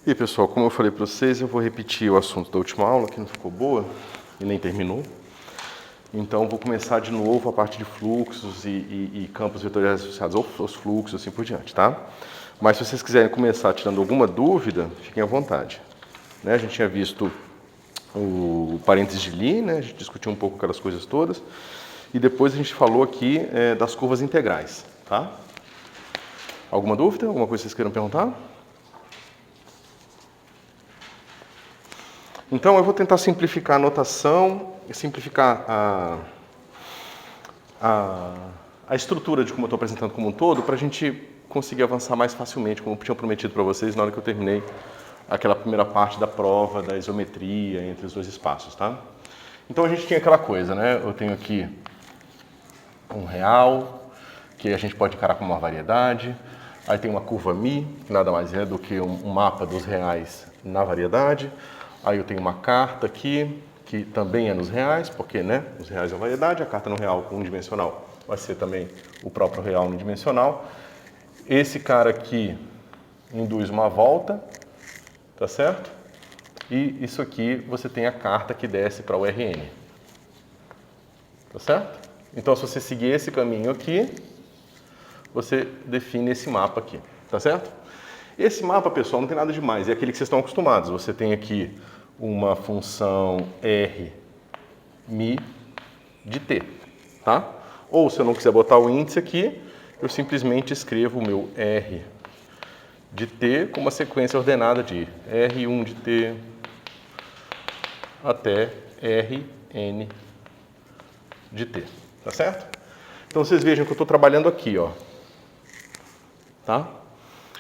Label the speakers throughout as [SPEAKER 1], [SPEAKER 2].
[SPEAKER 1] E pessoal, como eu falei para vocês, eu vou repetir o assunto da última aula, que não ficou boa e nem terminou. Então vou começar de novo a parte de fluxos e campos vetoriais associados aos fluxos, assim por diante, tá? Mas se vocês quiserem começar tirando alguma dúvida, fiquem à vontade. Né? A gente tinha visto o parênteses de Lie, né? A gente discutiu um pouco aquelas coisas todas. E depois a gente falou aqui das curvas integrais, tá? Alguma dúvida? Alguma coisa que vocês queiram perguntar? Então eu vou tentar simplificar a notação, simplificar a estrutura de como eu estou apresentando como um todo, para a gente conseguir avançar mais facilmente, como eu tinha prometido para vocês na hora que eu terminei aquela primeira parte da prova da isometria entre os dois espaços, tá? Então a gente tinha aquela coisa, né? Eu tenho aqui um real, que a gente pode encarar como uma variedade. Aí tem uma curva μ, que nada mais é do que um mapa dos reais na variedade. Aí eu tenho uma carta aqui, que também é nos reais, porque né, os reais é uma variedade, a carta no real unidimensional vai ser também o próprio real unidimensional. Esse cara aqui induz uma volta, tá certo? E isso aqui você tem a carta que desce para o Rn. Tá certo? Então se você seguir esse caminho aqui, você define esse mapa aqui, tá certo? Esse mapa, pessoal, não tem nada demais, é aquele que vocês estão acostumados. Você tem aqui uma função R μ de t, tá? Ou se eu não quiser botar o índice aqui, eu simplesmente escrevo o meu R de t com uma sequência ordenada de R1 de t até Rn de t, tá certo? Então vocês vejam que eu estou trabalhando aqui, ó, tá?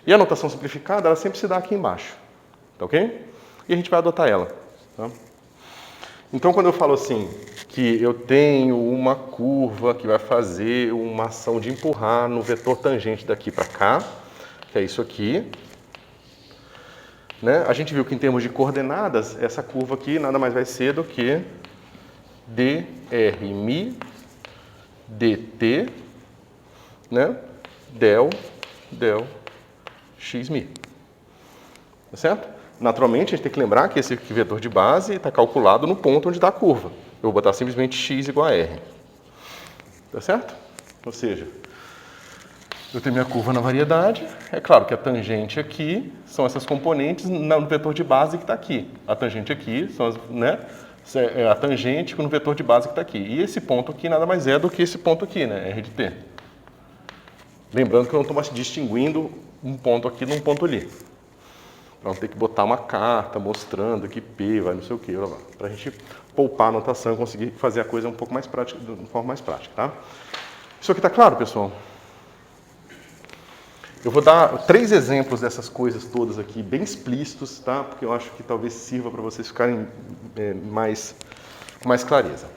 [SPEAKER 1] E a notação simplificada, ela sempre se dá aqui embaixo, tá ok? E a gente vai adotar ela, tá? Então, quando eu falo assim, que eu tenho uma curva que vai fazer uma ação de empurrar no vetor tangente daqui para cá, que é isso aqui, né? A gente viu que em termos de coordenadas, essa curva aqui nada mais vai ser do que dr μ dt, né? del x μ. Tá certo? Naturalmente, a gente tem que lembrar que esse vetor de base está calculado no ponto onde está a curva. Eu vou botar simplesmente x igual a r. Tá certo? Ou seja, eu tenho minha curva na variedade. É claro que a tangente aqui são essas componentes no vetor de base que está aqui. A tangente aqui são as, né? É a tangente no vetor de base que está aqui. E esse ponto aqui nada mais é do que esse ponto aqui, né? R de t. Lembrando que eu não estou mais distinguindo um ponto aqui de um ponto ali. Para não ter que botar uma carta mostrando que P vai não sei o que, para a gente poupar a notação e conseguir fazer a coisa um pouco mais prática, de uma forma mais prática, tá? Isso aqui está claro, pessoal? Eu vou dar 3 exemplos dessas coisas todas aqui, bem explícitos, tá? Porque eu acho que talvez sirva para vocês ficarem com mais clareza.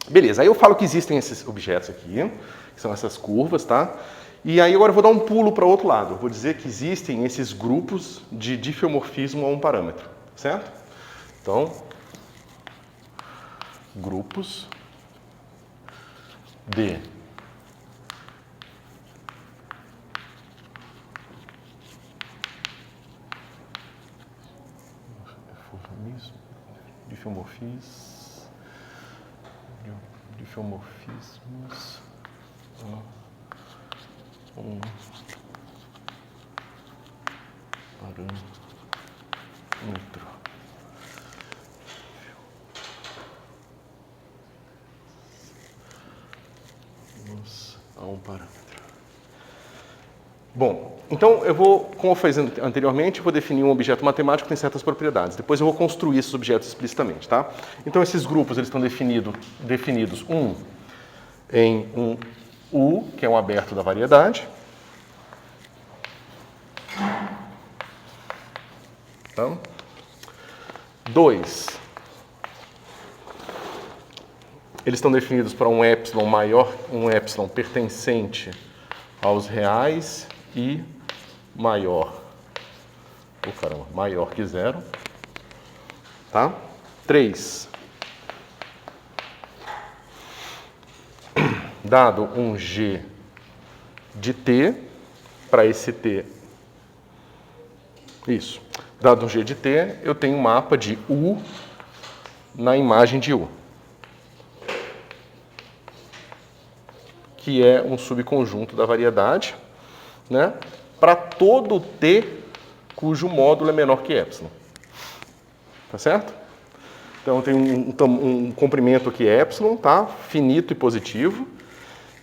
[SPEAKER 1] Beleza, aí eu falo que existem esses objetos aqui, que são essas curvas, tá? E aí agora eu vou dar um pulo para o outro lado. Eu vou dizer que existem esses grupos de diffeomorfismo a um parâmetro, certo? Então, grupos de diffeomorfismos um parâmetro a um parâmetro. Bom, então eu vou, como eu fiz anteriormente, eu vou definir um objeto matemático que tem certas propriedades. Depois eu vou construir esses objetos explicitamente, tá? Então esses grupos eles estão definidos em um U, que é um aberto da variedade. Tá? 2. Eles estão definidos para um epsilon maior, um epsilon pertencente aos reais e maior que zero. Tá? 3. Dado um G de T, para esse T Isso. Dado um G de T, eu tenho um mapa de U na imagem de U, que é um subconjunto da variedade, né, para todo T cujo módulo é menor que epsilon. Tá certo? Então eu tenho um comprimento aqui epsilon, tá? Finito e positivo,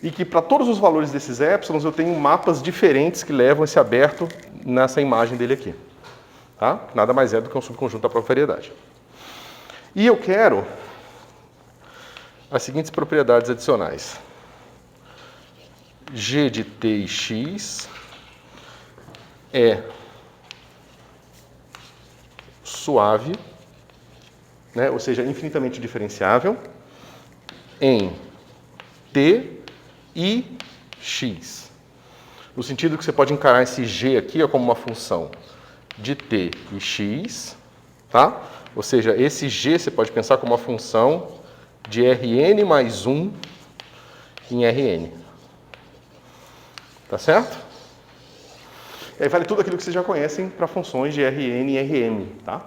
[SPEAKER 1] e que para todos os valores desses épsilons eu tenho mapas diferentes que levam esse aberto nessa imagem dele aqui. Tá? Nada mais é do que um subconjunto da própria variedade. E eu quero as seguintes propriedades adicionais. G de T e X é suave, né? Ou seja, infinitamente diferenciável em T e X. No sentido que você pode encarar esse G aqui como uma função de T e X, tá? Ou seja, esse G você pode pensar como uma função de Rn mais 1 em Rn. Tá certo? E aí vale tudo aquilo que vocês já conhecem para funções de Rn e Rm, tá?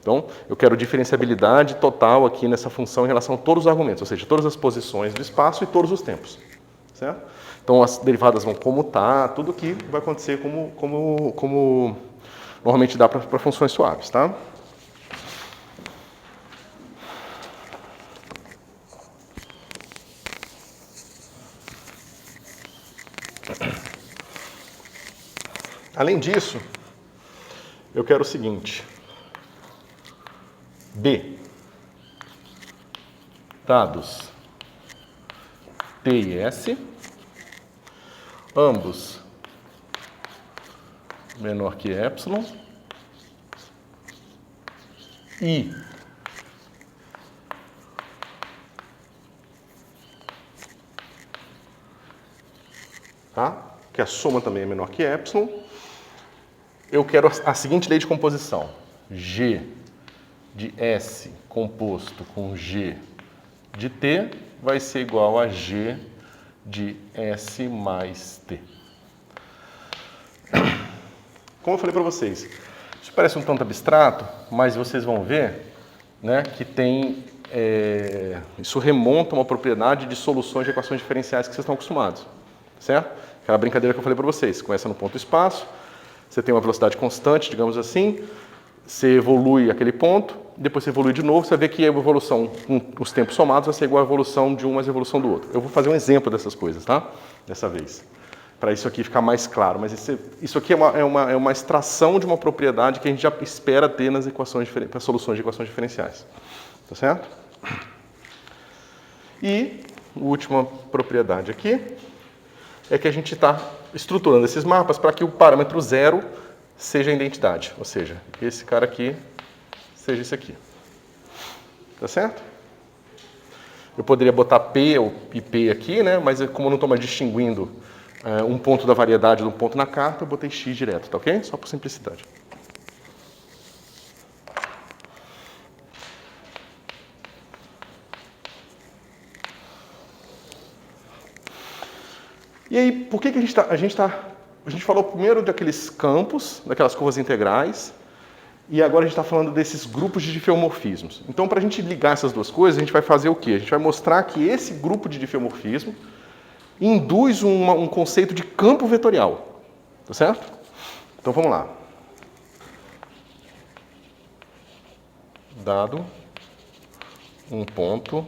[SPEAKER 1] Então, eu quero diferenciabilidade total aqui nessa função em relação a todos os argumentos, ou seja, todas as posições do espaço e todos os tempos, certo? Então, as derivadas vão comutar, tudo aqui vai acontecer como normalmente dá para funções suaves, tá? Além disso, eu quero o seguinte. B. Dados T e S, ambos menor que epsilon, I tá? Que a soma também é menor que epsilon. Eu quero a seguinte lei de composição. G de S composto com G de T vai ser igual a G de S mais T. Como eu falei para vocês, isso parece um tanto abstrato, mas vocês vão ver, né, que tem... isso remonta a uma propriedade de soluções de equações diferenciais que vocês estão acostumados, certo? Aquela brincadeira que eu falei para vocês, começa no ponto espaço, você tem uma velocidade constante, digamos assim, você evolui aquele ponto, depois você evolui de novo, você vê que a evolução com os tempos somados vai ser igual a evolução de um mais a evolução do outro. Eu vou fazer um exemplo dessas coisas, tá? Dessa vez. Para isso aqui ficar mais claro. Mas isso aqui é uma extração de uma propriedade que a gente já espera ter nas equações para soluções de equações diferenciais. Tá certo? E a última propriedade aqui é que a gente está estruturando esses mapas para que o parâmetro zero seja a identidade. Ou seja, esse cara aqui seja esse aqui. Tá certo? Eu poderia botar P ou IP aqui, né? Mas como eu não estou mais distinguindo um ponto da variedade de um ponto na carta, eu botei X direto, tá ok? Só por simplicidade. E aí, por que a gente falou primeiro daqueles campos, daquelas curvas integrais, e agora a gente está falando desses grupos de diffeomorfismos. Então, para a gente ligar essas duas coisas, a gente vai fazer o quê? A gente vai mostrar que esse grupo de diffeomorfismo induz um conceito de campo vetorial. Tá certo? Então, vamos lá. Dado um ponto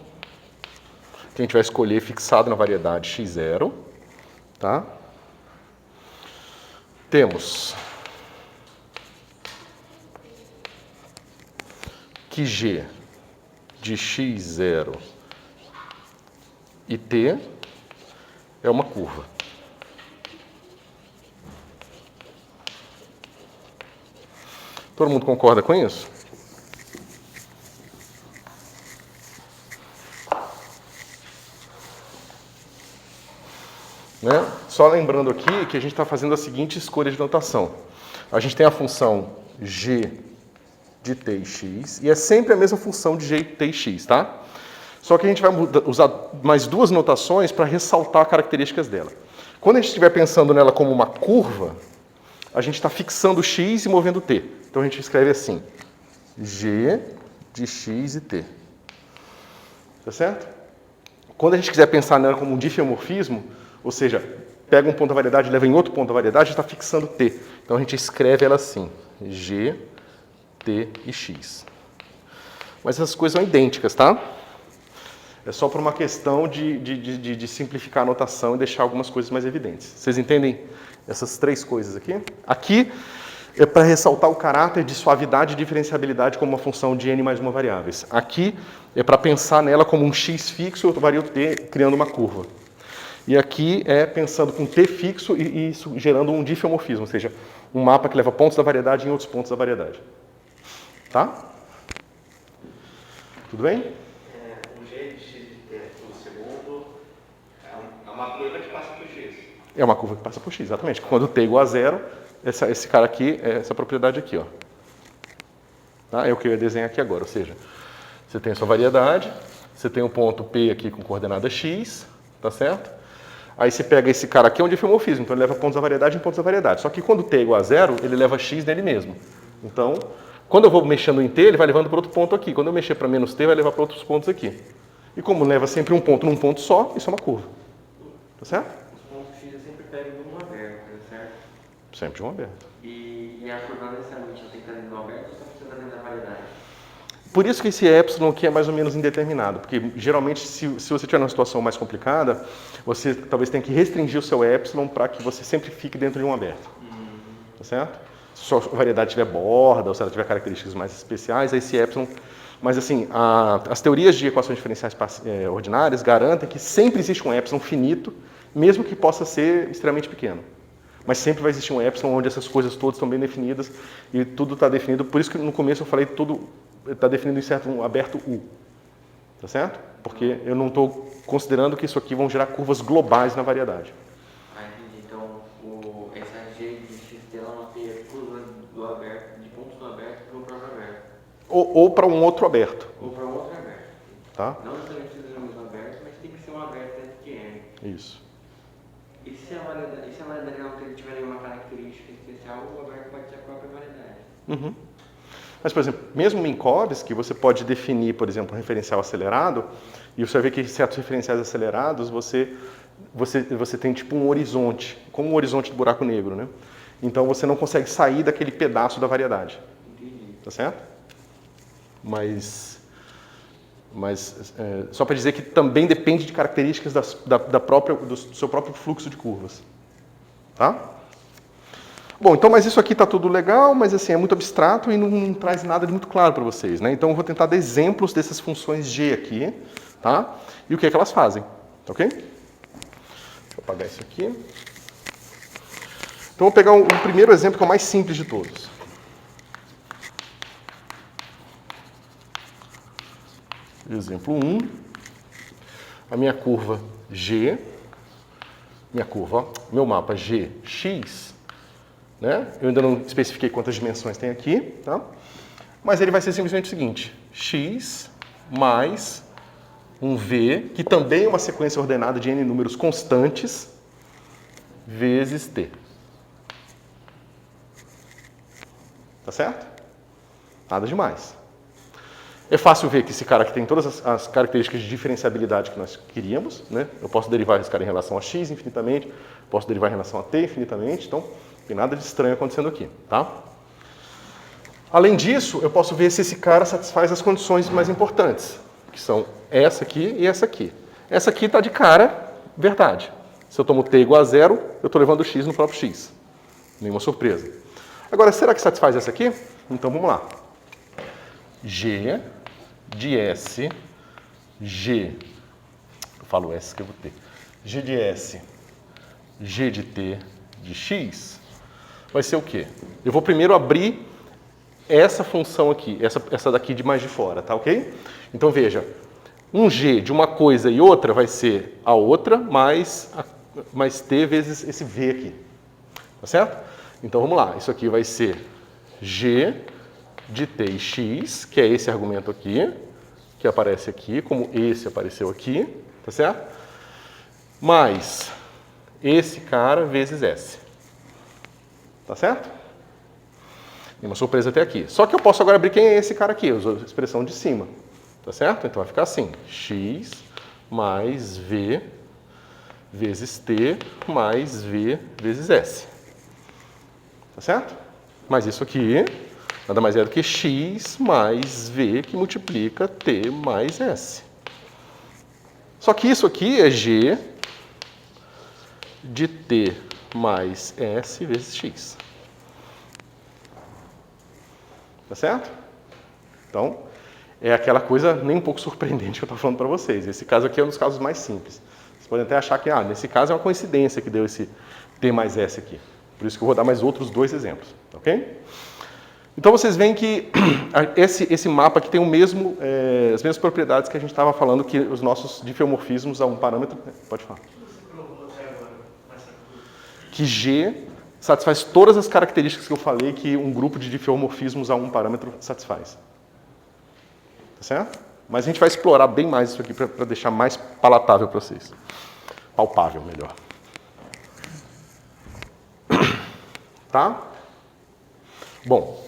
[SPEAKER 1] que a gente vai escolher fixado na variedade x0, tá? Temos que G de x0 e T é uma curva. Todo mundo concorda com isso? Né? Só lembrando aqui que a gente está fazendo a seguinte escolha de notação. A gente tem a função G de t e x, e é sempre a mesma função de g, t e x, tá? Só que a gente vai usar mais duas notações para ressaltar características dela. Quando a gente estiver pensando nela como uma curva, a gente está fixando x e movendo t. Então a gente escreve assim, g de x e t. Tá certo? Quando a gente quiser pensar nela como um diffeomorfismo, ou seja, pega um ponto da variedade e leva em outro ponto da variedade, a gente está fixando t. Então a gente escreve ela assim, g, t e x. Mas essas coisas são idênticas, tá? É só por uma questão de simplificar a notação e deixar algumas coisas mais evidentes. Vocês entendem essas três coisas aqui? Aqui é para ressaltar o caráter de suavidade e diferenciabilidade como uma função de n mais uma variáveis. Aqui é para pensar nela como um x fixo, eu vario t criando uma curva. E aqui é pensando com t fixo e isso gerando um diffeomorfismo, ou seja, um mapa que leva pontos da variedade em outros pontos da variedade. Tá? Tudo bem?
[SPEAKER 2] O g de x de t no segundo é uma curva que passa por x.
[SPEAKER 1] É uma curva que passa por x, exatamente. Quando t é igual a zero, esse cara aqui, essa propriedade aqui, ó. Tá? É o que eu ia desenhar aqui agora, ou seja, você tem a sua variedade, você tem um ponto P aqui com coordenada x, tá certo? Aí você pega esse cara aqui, é um diffeomorfismo, então ele leva pontos da variedade em pontos da variedade. Só que quando t é igual a zero, ele leva x nele mesmo. Então, quando eu vou mexendo em t, ele vai levando para outro ponto aqui. Quando eu mexer para menos t, vai levar para outros pontos aqui. E como leva sempre um ponto num ponto só, isso é uma curva. Tá certo?
[SPEAKER 2] Os pontos x eu sempre pego de um aberto, certo?
[SPEAKER 1] Sempre de um aberto.
[SPEAKER 2] E a curva necessariamente tem que estar dentro do aberto ou só precisa estar dentro da variedade?
[SPEAKER 1] Por isso que esse epsilon aqui é mais ou menos indeterminado, porque geralmente se você estiver numa situação mais complicada, você talvez tenha que restringir o seu epsilon para que você sempre fique dentro de um aberto. Tá certo? Se a sua variedade tiver borda ou se ela tiver características mais especiais, aí esse epsilon... Mas assim, as teorias de equações diferenciais ordinárias garantem que sempre existe um epsilon finito, mesmo que possa ser extremamente pequeno. Mas sempre vai existir um epsilon onde essas coisas todas estão bem definidas e tudo está definido. Por isso que no começo eu falei tudo está definido em certo um aberto U. Tá certo? Porque eu não estou considerando que isso aqui vão gerar curvas globais na variedade.
[SPEAKER 2] Entendi. Então, essa g de xt ela mapeia curvas do aberto, de pontos do aberto para o próprio aberto.
[SPEAKER 1] Ou para um outro aberto.
[SPEAKER 2] Ou para outro aberto.
[SPEAKER 1] Tá?
[SPEAKER 2] Não necessariamente precisa ser o mesmo aberto, mas tem que ser um aberto dentro de n.
[SPEAKER 1] Isso.
[SPEAKER 2] E se a variedade não tiver nenhuma característica especial, o aberto pode ser a própria variedade.
[SPEAKER 1] Uhum. Mas, por exemplo, mesmo em Minkowski, você pode definir, por exemplo, um referencial acelerado, e você vai ver que em certos referenciais acelerados você tem tipo um horizonte, como um horizonte do buraco negro, né? Então você não consegue sair daquele pedaço da variedade.
[SPEAKER 2] Entendi.
[SPEAKER 1] Tá certo? Mas só para dizer que também depende de características do seu próprio fluxo de curvas. Tá? Bom, então, mas isso aqui está tudo legal, mas assim, é muito abstrato e não traz nada de muito claro para vocês, né? Então eu vou tentar dar exemplos dessas funções G aqui, tá? E o que é que elas fazem, tá ok? Deixa eu apagar isso aqui. Então eu vou pegar o primeiro exemplo que é o mais simples de todos. Exemplo 1, a minha curva G, meu mapa Gx, né? Eu ainda não especifiquei quantas dimensões tem aqui, tá? Mas ele vai ser simplesmente o seguinte, x mais um v, que também é uma sequência ordenada de n números constantes, vezes t. Tá certo? Nada demais. É fácil ver que esse cara aqui tem todas as características de diferenciabilidade que nós queríamos, né? Eu posso derivar esse cara em relação a x infinitamente, posso derivar em relação a t infinitamente, então não tem nada de estranho acontecendo aqui, tá? Além disso, eu posso ver se esse cara satisfaz as condições mais importantes, que são essa aqui e essa aqui. Essa aqui está de cara, verdade. Se eu tomo t igual a zero, eu estou levando x no próprio x. Nenhuma surpresa. Agora, será que satisfaz essa aqui? Então vamos lá. G de S, G, eu falo S, escrevo T, G de S, G de T de X, vai ser o quê? Eu vou primeiro abrir essa função aqui, essa daqui de mais de fora, tá ok? Então veja, um G de uma coisa e outra vai ser a outra mais T vezes esse V aqui, tá certo? Então vamos lá, isso aqui vai ser G de t e x, que é esse argumento aqui, que aparece aqui, como esse apareceu aqui, tá certo? Mais esse cara vezes s. Tá certo? Nenhuma surpresa até aqui. Só que eu posso agora abrir quem é esse cara aqui. Eu uso a expressão de cima. Tá certo? Então vai ficar assim. X mais V vezes T mais V vezes S. Tá certo? Mas isso aqui nada mais é do que X mais V que multiplica T mais S. Só que isso aqui é G de T mais S vezes X. Tá certo? Então, é aquela coisa nem um pouco surpreendente que eu estou falando para vocês. Esse caso aqui é um dos casos mais simples. Vocês podem até achar que, nesse caso é uma coincidência que deu esse T mais S aqui. Por isso que eu vou dar mais outros 2 exemplos, ok? Então vocês veem que esse mapa aqui tem as mesmas propriedades que a gente estava falando, que os nossos difeomorfismos a um parâmetro... Pode falar. Que G satisfaz todas as características que eu falei que um grupo de difeomorfismos a um parâmetro satisfaz. Tá certo? Mas a gente vai explorar bem mais isso aqui para deixar mais palatável para vocês. Palpável, melhor. Tá? Bom.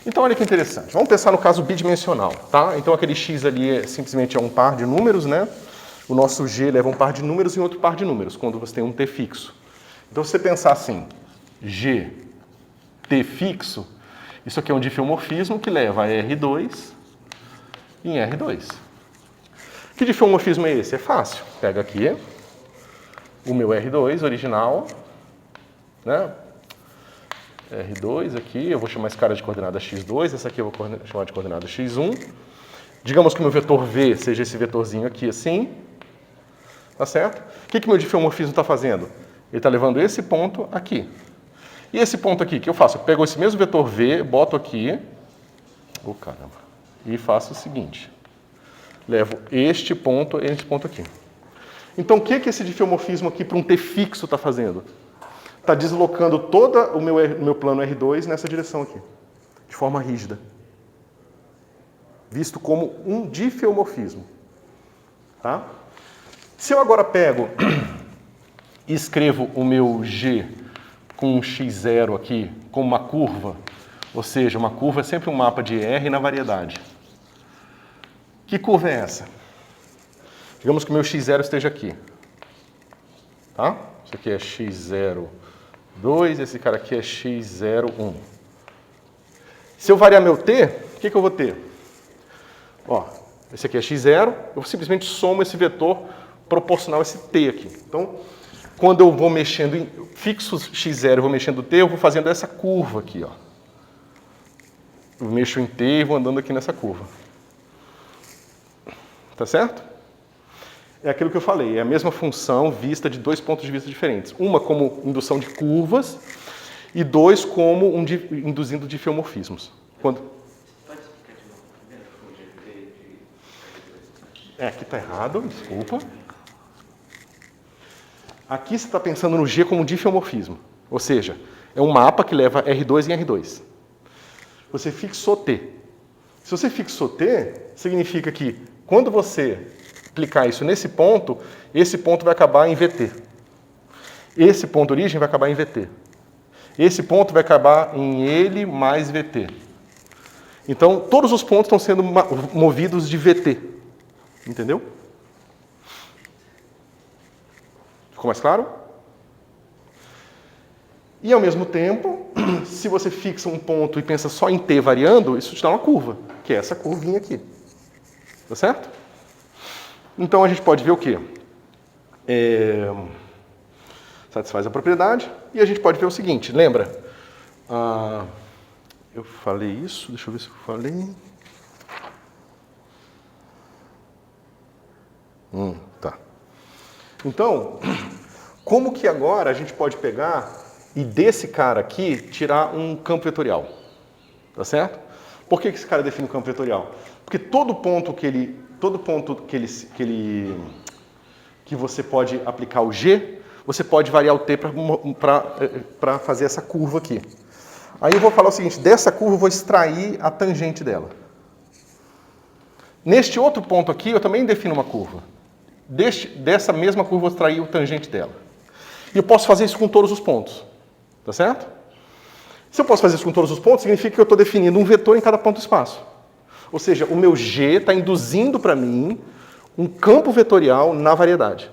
[SPEAKER 1] Então, olha que interessante. Vamos pensar no caso bidimensional, tá? Então, aquele x ali simplesmente é um par de números, né? O nosso g leva um par de números e outro par de números, quando você tem um t fixo. Então, se você pensar assim, g, t fixo, isso aqui é um difeomorfismo que leva a R2 em R2. Que difeomorfismo é esse? É fácil. Pega aqui o meu R2 original, né? R2 aqui, eu vou chamar esse cara de coordenada x2, essa aqui eu vou chamar de coordenada x1. Digamos que o meu vetor v seja esse vetorzinho aqui assim. Tá certo? O que o meu difeomorfismo está fazendo? Ele está levando esse ponto aqui. E esse ponto aqui, o que eu faço? Eu pego esse mesmo vetor v, boto aqui, e faço o seguinte. Levo este ponto e este ponto aqui. Então, o que esse difeomorfismo aqui para um t fixo está fazendo? Está deslocando todo o meu plano R2 nessa direção aqui, de forma rígida. Visto como um difeomorfismo. Tá? Se eu agora pego e escrevo o meu G com um x0 aqui, como uma curva, ou seja, uma curva é sempre um mapa de R na variedade. Que curva é essa? Digamos que o meu x0 esteja aqui. Tá? Isso aqui é x02, esse cara aqui é x01. Se eu variar meu t, o que eu vou ter? Ó, esse aqui é x0, eu simplesmente somo esse vetor proporcional a esse t aqui. Então, quando eu vou mexendo em fixo x0, eu vou mexendo t, eu vou fazendo essa curva aqui, ó. Eu mexo em t e vou andando aqui nessa curva. Tá certo? É aquilo que eu falei, é a mesma função vista de 2 pontos de vista diferentes. Uma como indução de curvas e 2 como induzindo difeomorfismos. Quando...
[SPEAKER 2] Pode explicar de novo primeiro?
[SPEAKER 1] Aqui está errado, desculpa. Aqui você está pensando no G como difeomorfismo. Ou seja, é um mapa que leva R2 em R2. Você fixou T. Se você fixou T, significa que quando você aplicar isso nesse ponto, esse ponto vai acabar em VT. Esse ponto origem vai acabar em VT. Esse ponto vai acabar em ele mais VT. Então, todos os pontos estão sendo movidos de VT. Entendeu? Ficou mais claro? E, ao mesmo tempo, se você fixa um ponto e pensa só em T variando, isso te dá uma curva, que é essa curvinha aqui. Tá certo? Então, a gente pode ver o quê? Satisfaz a propriedade. E a gente pode ver o seguinte, lembra? Eu falei isso, deixa eu ver se eu falei. Tá. Então, como que agora a gente pode pegar e desse cara aqui tirar um campo vetorial? Tá certo? Por que esse cara define o campo vetorial? Porque todo ponto que você pode aplicar o G, você pode variar o T para fazer essa curva aqui. Aí eu vou falar o seguinte, dessa curva eu vou extrair a tangente dela. Neste outro ponto aqui, eu também defino uma curva. Dessa mesma curva eu vou extrair o tangente dela. E eu posso fazer isso com todos os pontos. Tá certo? Se eu posso fazer isso com todos os pontos, significa que eu estou definindo um vetor em cada ponto do espaço. Ou seja, o meu G está induzindo para mim um campo vetorial na variedade.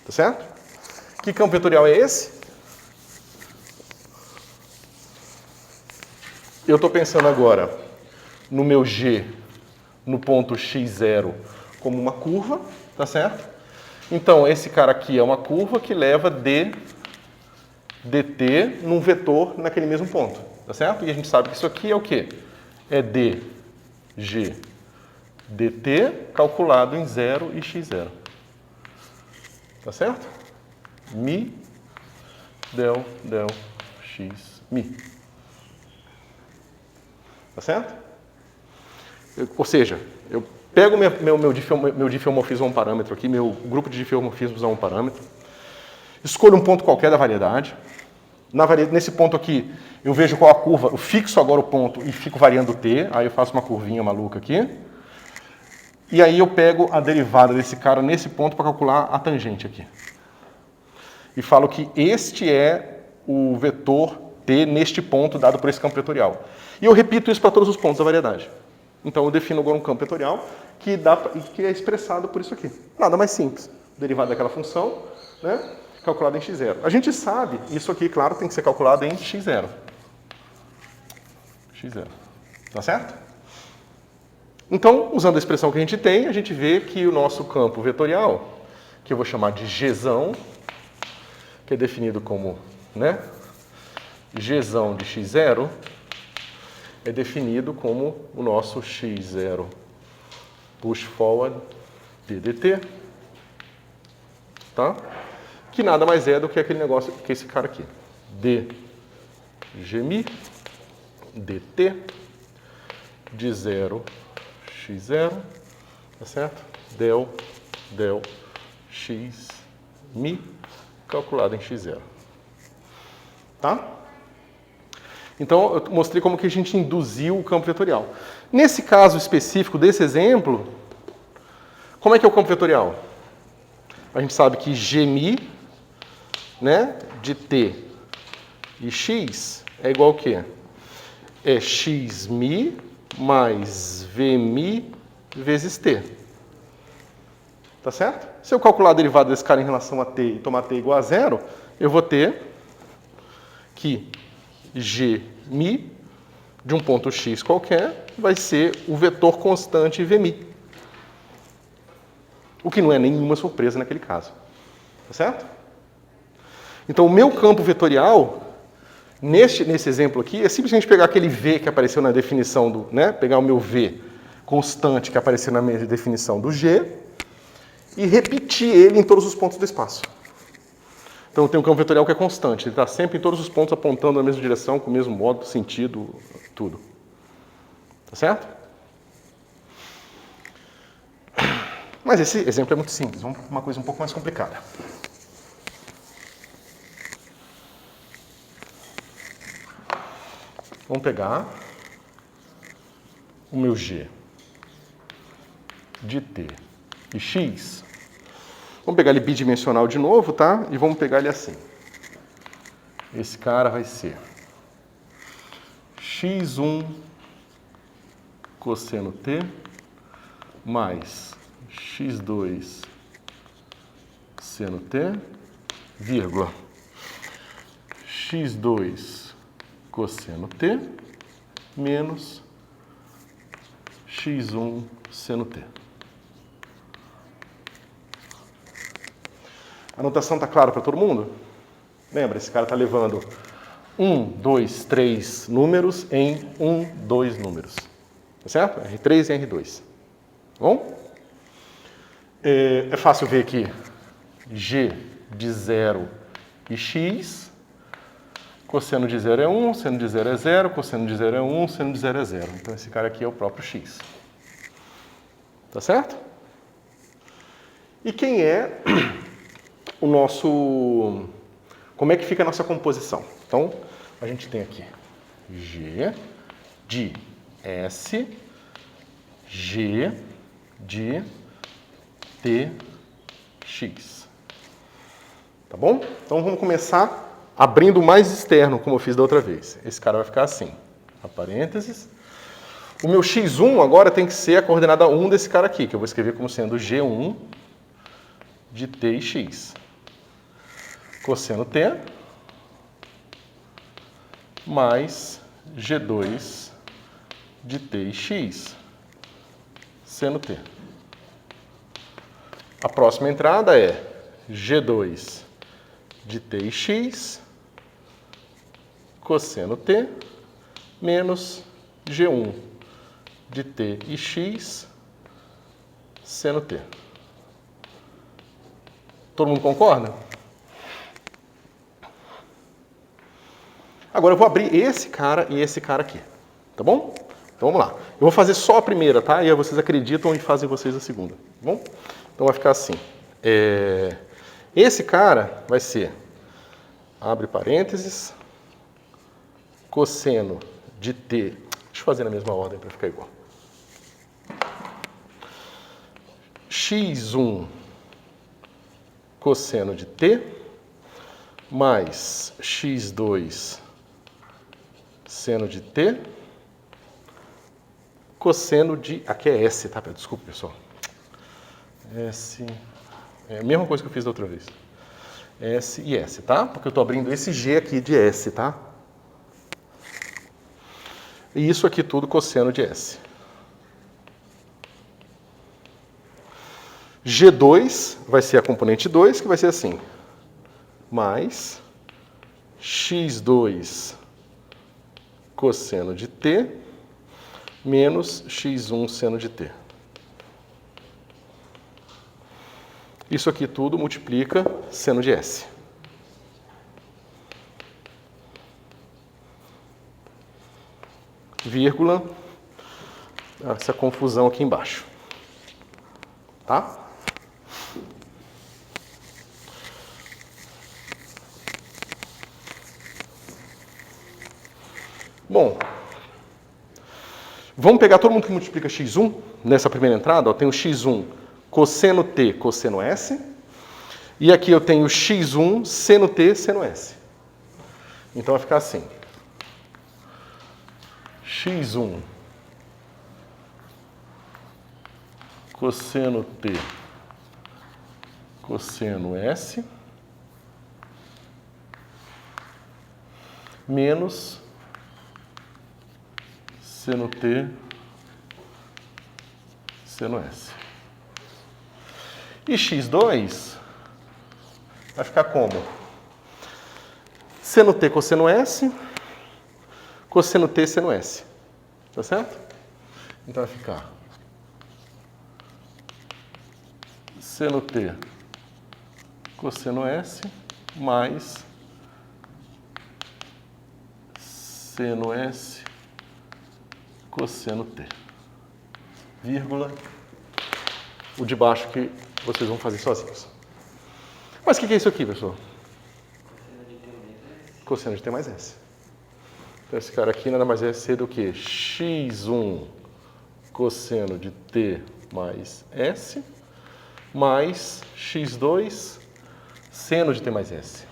[SPEAKER 1] Tá certo? Que campo vetorial é esse? Eu estou pensando agora no meu G no ponto x0 como uma curva, tá certo? Então, esse cara aqui é uma curva que leva dt num vetor naquele mesmo ponto, tá certo? E a gente sabe que isso aqui é o quê? É dg dt calculado em 0 e x0. Tá certo? Mi del x mi. Tá certo? Ou seja, eu pego meu diffeomorfismo a um parâmetro aqui, meu grupo de diffeomorfismos a um parâmetro, escolho um ponto qualquer da variedade. Nesse ponto aqui, eu vejo qual a curva, eu fixo agora o ponto e fico variando o t, aí eu faço uma curvinha maluca aqui. E aí eu pego a derivada desse cara nesse ponto para calcular a tangente aqui. E falo que este é o vetor t neste ponto dado por esse campo vetorial. E eu repito isso para todos os pontos da variedade. Então eu defino agora um campo vetorial que é expressado por isso aqui. Nada mais simples. Derivada daquela função, né, calculada em x0. A gente sabe, isso aqui, claro, tem que ser calculado em x0. x0. Tá certo? Então, usando a expressão que a gente tem, a gente vê que o nosso campo vetorial, que eu vou chamar de Gzão, que é definido como, né, Gzão de x0, é definido como o nosso x0 push forward ddt, tá? Que nada mais é do que aquele negócio, que esse cara aqui, dgmi dt de 0 x0, tá certo? Del x mi calculado em x0. Tá? Então, eu mostrei como que a gente induziu o campo vetorial. Nesse caso específico desse exemplo, como é que é o campo vetorial? A gente sabe que gmi, né, de t e x é igual ao quê? É xmi mais vmi vezes t. Tá certo? Se eu calcular a derivada desse cara em relação a t e tomar t igual a 0, eu vou ter que gmi de um ponto x qualquer vai ser o vetor constante vmi. O que não é nenhuma surpresa naquele caso. Tá certo? Então, o meu campo vetorial, nesse exemplo aqui, é simplesmente pegar aquele v que apareceu na definição do, né, pegar o meu v constante que apareceu na minha definição do g e repetir ele em todos os pontos do espaço. Então, eu tenho um campo vetorial que é constante. Ele está sempre em todos os pontos apontando na mesma direção, com o mesmo modo, sentido, tudo. Tá certo? Mas esse exemplo é muito simples. Vamos para uma coisa um pouco mais complicada. Vamos pegar o meu g de t e x. Vamos pegar ele bidimensional de novo, tá? E vamos pegar ele assim. Esse cara vai ser x1 cosseno t mais x2 seno t, vírgula, x2 cosseno t menos x1 seno t. A notação está clara para todo mundo? Lembra, esse cara está levando 1, 2, 3 números em 1, 2 números. Tá certo? R3 e R2. Bom? É fácil ver aqui g de 0 e x. Cosseno de 0 é 1, seno de 0 é 0, cosseno de 0 é 1, seno de 0 é 0. Então, esse cara aqui é o próprio x. Tá certo? E quem é o nosso... Como é que fica a nossa composição? Então, a gente tem aqui g de s, g de tx. Tá bom? Então, vamos começar abrindo o mais externo, como eu fiz da outra vez. Esse cara vai ficar assim, a parênteses. O meu x1 agora tem que ser a coordenada 1 desse cara aqui, que eu vou escrever como sendo g1 de t e x. Cosseno t mais g2 de t e x, seno t. A próxima entrada é g2 de t e x, cosseno t, menos g1 de t e x, seno t. Todo mundo concorda? Agora eu vou abrir esse cara e esse cara aqui, tá bom? Então vamos lá. Eu vou fazer só a primeira, tá? E aí vocês acreditam e fazem vocês a segunda, tá bom? Então vai ficar assim. Esse cara vai ser, abre parênteses, cosseno de t. Deixa eu fazer na mesma ordem para ficar igual. x1 cosseno de t mais x2 seno de t, cosseno de... Aqui é S, tá? Desculpa, pessoal. S... É a mesma coisa que eu fiz da outra vez. S e S, tá? Porque eu estou abrindo esse G aqui de S, tá? E isso aqui tudo cosseno de S. G2 vai ser a componente 2, que vai ser assim. Mais x2 cosseno de t menos x1 seno de t. Isso aqui tudo multiplica seno de S. Vírgula, essa confusão aqui embaixo. Tá? Bom, vamos pegar todo mundo que multiplica x1 nessa primeira entrada. Ó, tem o x1 cosseno t, cosseno s. E aqui eu tenho x1 seno t, seno s. Então vai ficar assim. x1 cosseno t, cosseno s, menos seno t, seno s. E x2 vai ficar como? Seno t, cosseno s, cosseno t, seno s. Tá certo? Então vai ficar seno t, cosseno s, mais seno s, cosseno t, vírgula, o de baixo que vocês vão fazer sozinhos. Mas o que é isso aqui, pessoal? Cosseno de t mais s. Então esse cara aqui nada mais é ser do que x1 cosseno de t mais s, mais x2 seno de t mais s.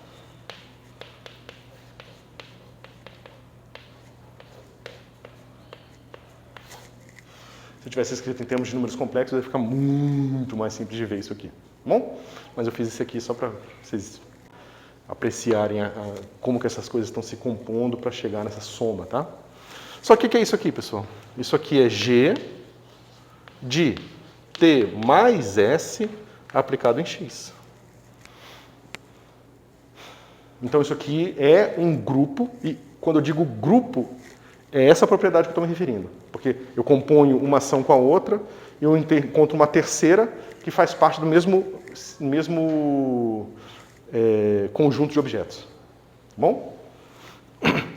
[SPEAKER 1] Se eu tivesse escrito em termos de números complexos, ia ficar muito mais simples de ver isso aqui. Tá bom? Mas eu fiz isso aqui só para vocês apreciarem como que essas coisas estão se compondo para chegar nessa soma, tá? Só que o que é isso aqui, pessoal? Isso aqui é G de t mais s aplicado em x. Então isso aqui é um grupo, e quando eu digo grupo, é essa propriedade que eu estou me referindo. Porque eu componho uma ação com a outra e eu encontro uma terceira que faz parte do mesmo conjunto de objetos. Tá bom?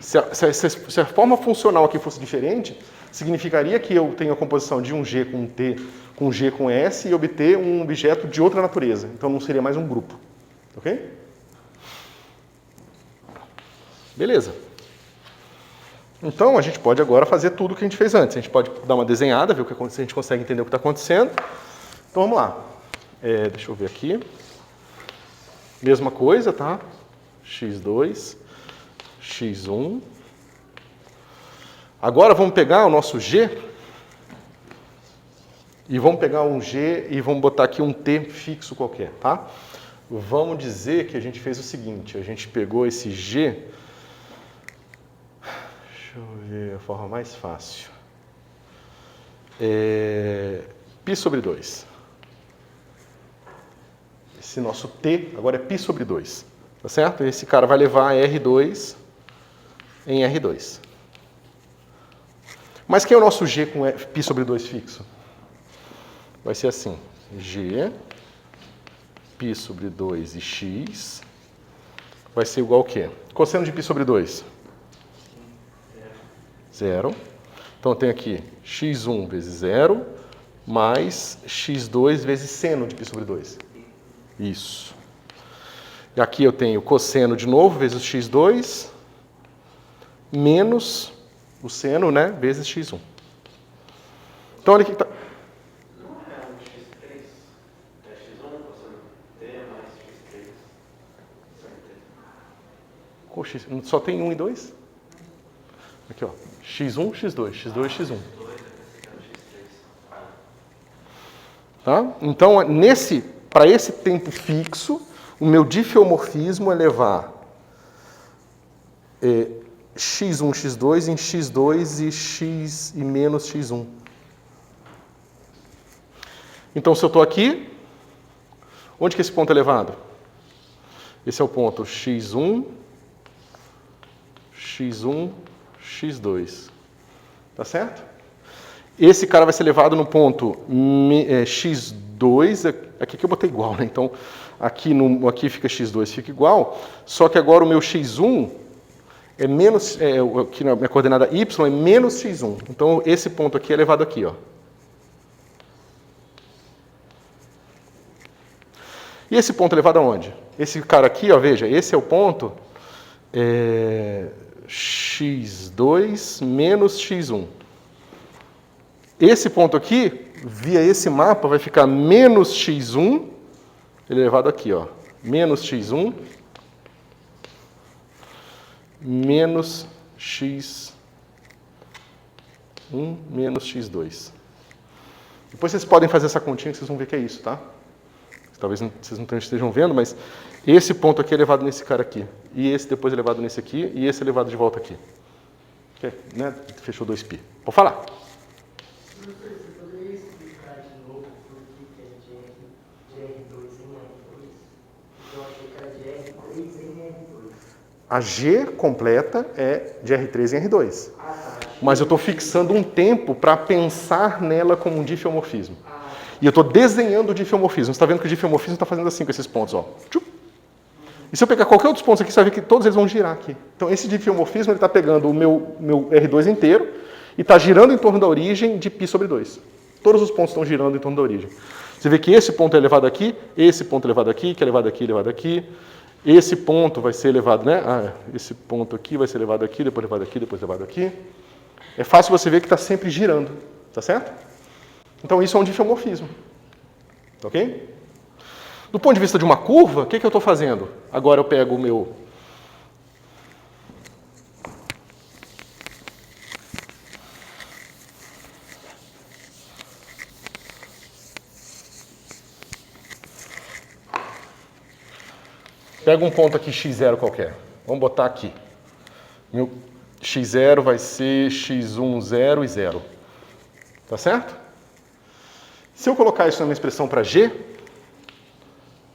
[SPEAKER 1] Se a forma funcional aqui fosse diferente, significaria que eu tenho a composição de um G com um T, com um G com S e obter um objeto de outra natureza. Então não seria mais um grupo. Ok? Beleza. Então, a gente pode agora fazer tudo o que a gente fez antes. A gente pode dar uma desenhada, ver o que acontece, se a gente consegue entender o que está acontecendo. Então, vamos lá. Deixa eu ver aqui. Mesma coisa, tá? x2, x1. Agora vamos pegar o nosso g e vamos pegar um g e vamos botar aqui um t fixo qualquer, tá? Vamos dizer que a gente fez o seguinte, a gente pegou esse g, deixa eu ver a forma mais fácil, π sobre 2. Esse nosso t agora é π sobre 2, tá certo? Esse cara vai levar R2 em R2. Mas quem é o nosso g com π sobre 2 fixo? Vai ser assim, g, π sobre 2 e x vai ser igual ao quê? Cosseno de π sobre 2? 0. Então eu tenho aqui x1 vezes 0 mais x2 vezes seno de π sobre 2. Isso. E aqui eu tenho cosseno de novo vezes x2 menos o seno, né, vezes x1. Então olha aqui que tá.
[SPEAKER 3] Não é um x3, é x1 cosseno t mais x3 seno t.
[SPEAKER 1] Só tem 1 e 2? Aqui, ó. x1, x2, x2, x1. Tá? Então, para esse tempo fixo, o meu diffeomorfismo é levar x1, x2 em x2 e x e menos x1. Então, se eu estou aqui, onde que esse ponto é levado? Esse é o ponto x1, x1, x2. Tá certo? Esse cara vai ser levado no ponto x2, aqui que eu botei igual, né? Então, aqui fica x2, fica igual, só que agora o meu x1 é menos, aqui na minha coordenada y é menos x1. Então, esse ponto aqui é levado aqui, ó. E esse ponto é levado aonde? Esse cara aqui, ó, veja, esse é o ponto x2 menos x1. Esse ponto aqui, via esse mapa, vai ficar menos x1, ele é levado aqui, ó, menos x1, menos x1, menos x2. Depois vocês podem fazer essa continha que vocês vão ver que é isso, tá? Talvez vocês não estejam vendo, mas esse ponto aqui é levado nesse cara aqui. E esse depois é levado nesse aqui, e esse é levado de volta aqui. Okay, né? Fechou 2π. Pode falar.
[SPEAKER 4] Professor, você poderia explicar de novo por que é de R2 em R2? Eu achei que era de R3 em R2.
[SPEAKER 1] A G completa é de R3 em R2. Mas eu estou fixando um tempo para pensar nela como um diffeomorfismo. E eu estou desenhando o diffeomorfismo. Você está vendo que o diffeomorfismo está fazendo assim com esses pontos, ó. E se eu pegar qualquer outro ponto aqui, você vai ver que todos eles vão girar aqui. Então, esse diffeomorfismo está pegando o meu R2 inteiro e está girando em torno da origem de π sobre 2. Todos os pontos estão girando em torno da origem. Você vê que esse ponto é levado aqui, esse ponto é levado aqui, que é levado aqui, levado aqui. Esse ponto vai ser levado, né? Esse ponto aqui vai ser levado aqui, depois levado aqui, depois levado aqui. É fácil você ver que está sempre girando, tá certo? Então, isso é um diffeomorfismo. Ok? Do ponto de vista de uma curva, o que eu estou fazendo? Agora eu pego o meu... Pego um ponto aqui x0 qualquer. Vamos botar aqui. Meu x0 vai ser x1, 0 e 0. Tá certo? Se eu colocar isso numa expressão para g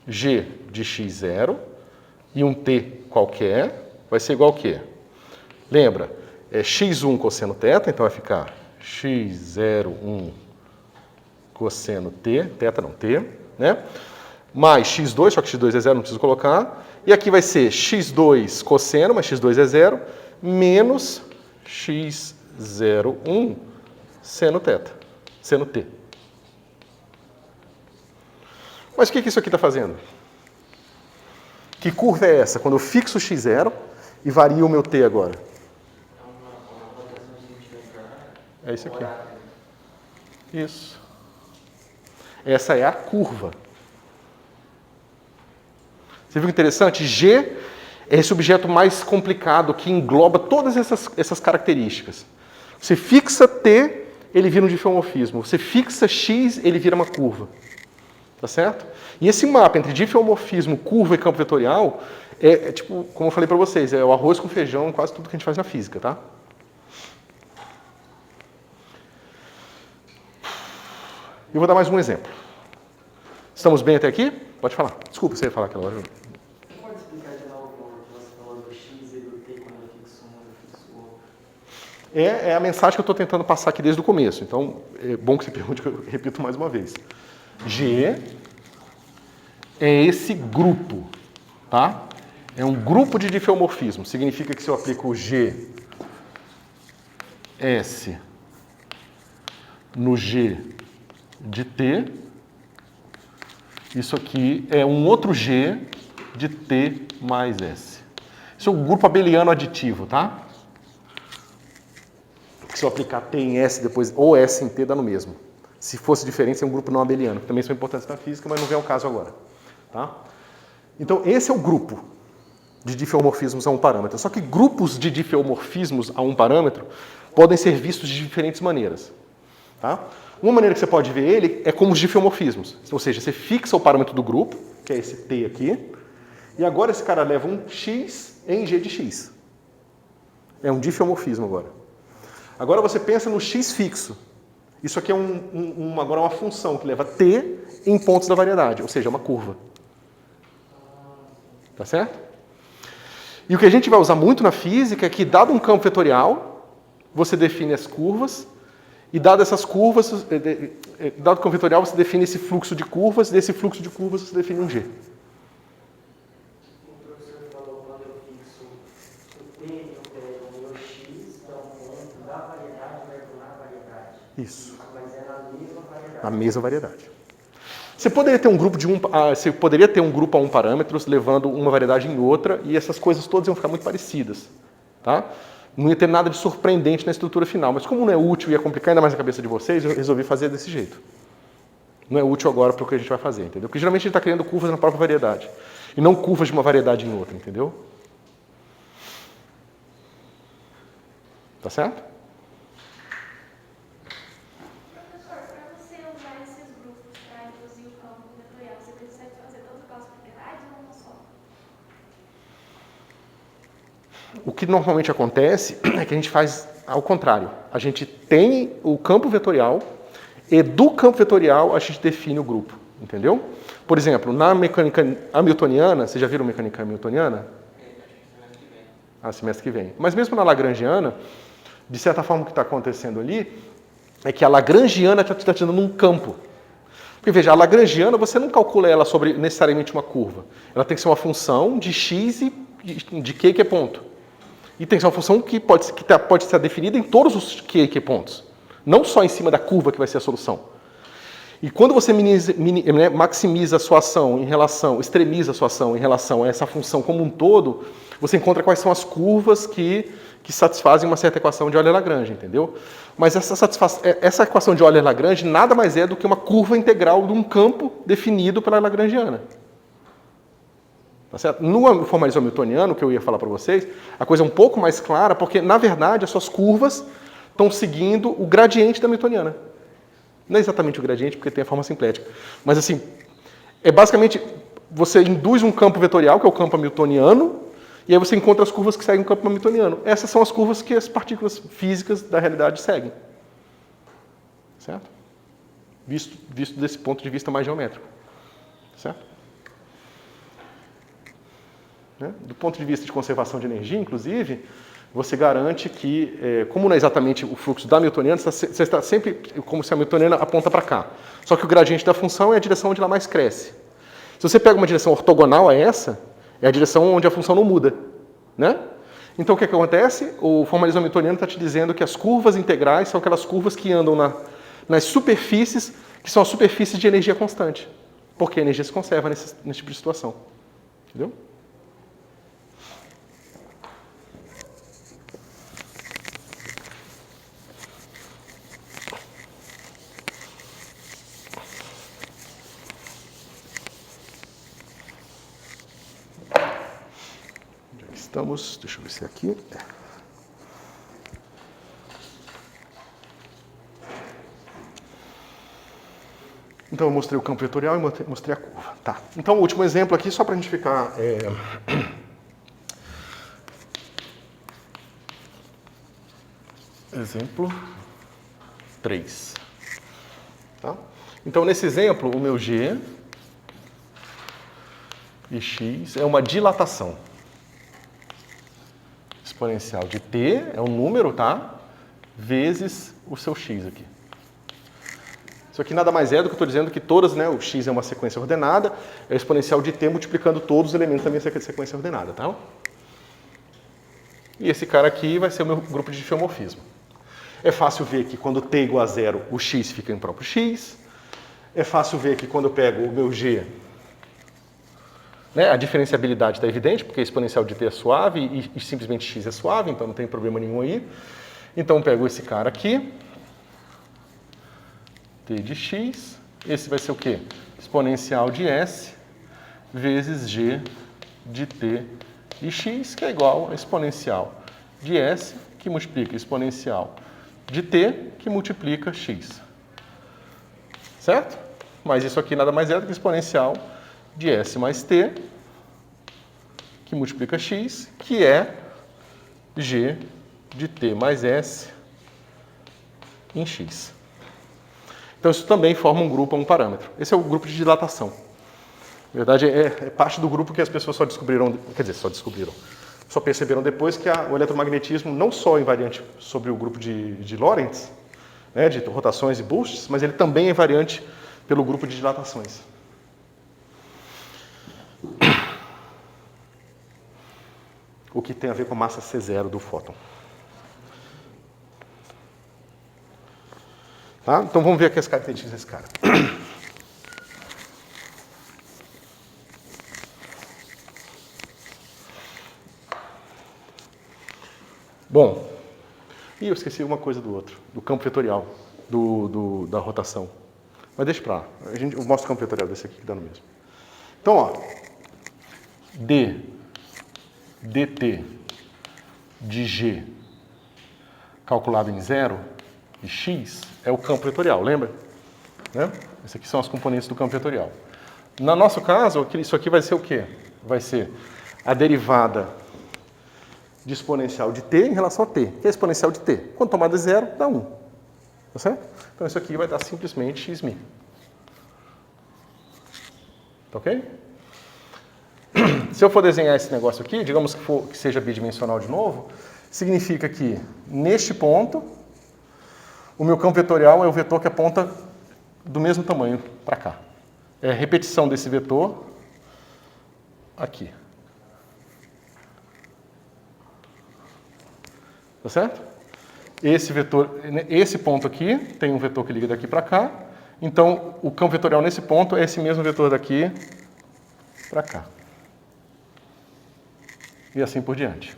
[SPEAKER 1] de x0 e um t qualquer, vai ser igual a quê? Lembra, é x1 cosseno θ, então vai ficar x01 cosseno t, θ não, t, né? Mais x2, só que x2 é 0, não preciso colocar. E aqui vai ser x2 cosseno, mas x2 é 0, menos x01 seno θ, seno t. Mas o que isso aqui está fazendo? Que curva é essa? Quando eu fixo x0 e vario o meu t agora. É isso aqui. Isso. Essa é a curva. Você viu que interessante? G é esse objeto mais complicado que engloba todas essas características. Você fixa T, ele vira um difeomorfismo. Você fixa X, ele vira uma curva. Tá certo? E esse mapa entre difeomorfismo, curva e campo vetorial é tipo, como eu falei para vocês, é o arroz com feijão, quase tudo que a gente faz na física, tá? Eu vou dar mais um exemplo. Estamos bem até aqui? Pode falar. Desculpa, você ia falar aquela hora.
[SPEAKER 4] Pode explicar de novo o que você falou do X e do T quando eu fixo um, eu fixo o outro?
[SPEAKER 1] É a mensagem que eu estou tentando passar aqui desde o começo. Então, é bom que você pergunte, que eu repito mais uma vez. G é esse grupo, tá? É um grupo de difeomorfismo. Significa que se eu aplico o G S no G de T, isso aqui é um outro G de T mais S. Isso é um grupo abeliano aditivo, tá? Se eu aplicar T em S depois, ou S em T, dá no mesmo. Se fosse diferente, seria um grupo não abeliano, que também são importantes na física, mas não vem ao caso agora. Tá? Então, esse é o grupo de difeomorfismos a um parâmetro. Só que grupos de difeomorfismos a um parâmetro podem ser vistos de diferentes maneiras. Tá? Uma maneira que você pode ver ele é como os difeomorfismos. Ou seja, você fixa o parâmetro do grupo, que é esse T aqui, e agora esse cara leva um X em G de X. É um difeomorfismo agora. Agora você pensa no X fixo. Isso aqui é agora uma função que leva T em pontos da variedade, ou seja, uma curva. Tá certo? E o que a gente vai usar muito na física é que, dado um campo vetorial, você define as curvas, e dado essas curvas, dado o campo vetorial, você define esse fluxo de curvas, e desse fluxo de curvas você define um G.
[SPEAKER 4] O professor falou quando eu fixo o T, eu pego o meu X, então o ponto da variedade vai tornar a variedade.
[SPEAKER 1] Isso.
[SPEAKER 4] Mas é na mesma variedade.
[SPEAKER 1] A mesma variedade. Você poderia ter um grupo você poderia ter um grupo a um parâmetros levando uma variedade em outra e essas coisas todas iam ficar muito parecidas, tá? Não ia ter nada de surpreendente na estrutura final, mas como não é útil e ia complicar ainda mais a cabeça de vocês, eu resolvi fazer desse jeito. Não é útil agora para o que a gente vai fazer, entendeu? Porque geralmente a gente está criando curvas na própria variedade e não curvas de uma variedade em outra, entendeu? Tá certo? O que normalmente acontece é que a gente faz ao contrário. A gente tem o campo vetorial e do campo vetorial a gente define o grupo, entendeu? Por exemplo, na mecânica hamiltoniana, vocês já viram mecânica hamiltoniana? Semestre que vem. Mas mesmo na lagrangiana, de certa forma o que está acontecendo ali é que a lagrangiana está te dando um campo. Porque veja, a lagrangiana você não calcula ela sobre necessariamente uma curva. Ela tem que ser uma função de x e de q que é ponto. E tem que ser uma função que pode ser definida em todos os q pontos. Não só em cima da curva que vai ser a solução. E quando você maximiza a sua ação em relação, extremiza a sua ação em relação a essa função como um todo, você encontra quais são as curvas que satisfazem uma certa equação de Euler-Lagrange, entendeu? Mas essa equação de Euler-Lagrange nada mais é do que uma curva integral de um campo definido pela lagrangiana. Tá certo? No formalismo hamiltoniano, que eu ia falar para vocês, a coisa é um pouco mais clara, porque, na verdade, as suas curvas estão seguindo o gradiente da hamiltoniana. Não é exatamente o gradiente, porque tem a forma simplética. Mas, assim, é basicamente, você induz um campo vetorial, que é o campo hamiltoniano, e aí você encontra as curvas que seguem o campo hamiltoniano. Essas são as curvas que as partículas físicas da realidade seguem. Certo? Visto desse ponto de vista mais geométrico. Certo? Do ponto de vista de conservação de energia, inclusive, você garante que, como não é exatamente o fluxo da hamiltoniana, você está sempre como se a hamiltoniana aponta para cá. Só que o gradiente da função é a direção onde ela mais cresce. Se você pega uma direção ortogonal a essa, é a direção onde a função não muda. Né? Então, o que acontece? O formalismo hamiltoniano está te dizendo que as curvas integrais são aquelas curvas que andam nas superfícies, que são as superfícies de energia constante. Porque a energia se conserva nesse tipo de situação. Entendeu? estamos, deixa eu ver se é aqui. Então, eu mostrei o campo vetorial e mostrei a curva. Tá. Então, o último exemplo aqui, só para a gente ficar... Exemplo 3. Tá? Então, nesse exemplo, o meu G e X é uma dilatação. Exponencial de T é um número, tá? Vezes o seu X aqui. Isso aqui nada mais é do que eu estou dizendo que todas, né, o x é uma sequência ordenada, é o exponencial de t multiplicando todos os elementos da minha sequência ordenada, tá? E esse cara aqui vai ser o meu grupo de diffeomorfismo. É fácil ver que quando t é igual a zero, o x fica em próprio x. É fácil ver que quando eu pego o meu g, né, a diferenciabilidade está evidente, porque a exponencial de t é suave e simplesmente x é suave, então não tem problema nenhum aí. Então eu pego esse cara aqui, t de x, esse vai ser o quê? Exponencial de s vezes g de t de x, que é igual a exponencial de s, que multiplica exponencial de t, que multiplica x. Certo? Mas isso aqui nada mais é do que exponencial de s mais t, que multiplica x, que é g de t mais s em x. Então, isso também forma um grupo a um parâmetro. Esse é o grupo de dilatação. Na verdade, é parte do grupo que as pessoas só descobriram, quer dizer, só perceberam depois que o eletromagnetismo não só é invariante sobre o grupo de Lorentz, né, de rotações e boosts, mas ele também é invariante pelo grupo de dilatações. O que tem a ver com a massa C0 do fóton. Tá? Então vamos ver aqui as características desse cara. Bom, e eu esqueci uma coisa do outro, do campo vetorial, da rotação. Mas deixa pra lá, eu mostro o campo vetorial desse aqui que dá no mesmo. Então, ó, dt de g calculado em zero e x é o campo vetorial, lembra? Né? Esses aqui são as componentes do campo vetorial. No nosso caso, isso aqui vai ser o quê? Vai ser a derivada de exponencial de t em relação a t, que é exponencial de t. Quando tomada zero, dá 1. Tá certo? Então isso aqui vai dar simplesmente x-mi. Tá ok? Se eu for desenhar esse negócio aqui, digamos que seja bidimensional de novo, significa que neste ponto, o meu campo vetorial é o vetor que aponta do mesmo tamanho para cá. É a repetição desse vetor aqui. Tá certo? Esse ponto aqui tem um vetor que liga daqui para cá. Então, o campo vetorial nesse ponto é esse mesmo vetor daqui para cá. E assim por diante.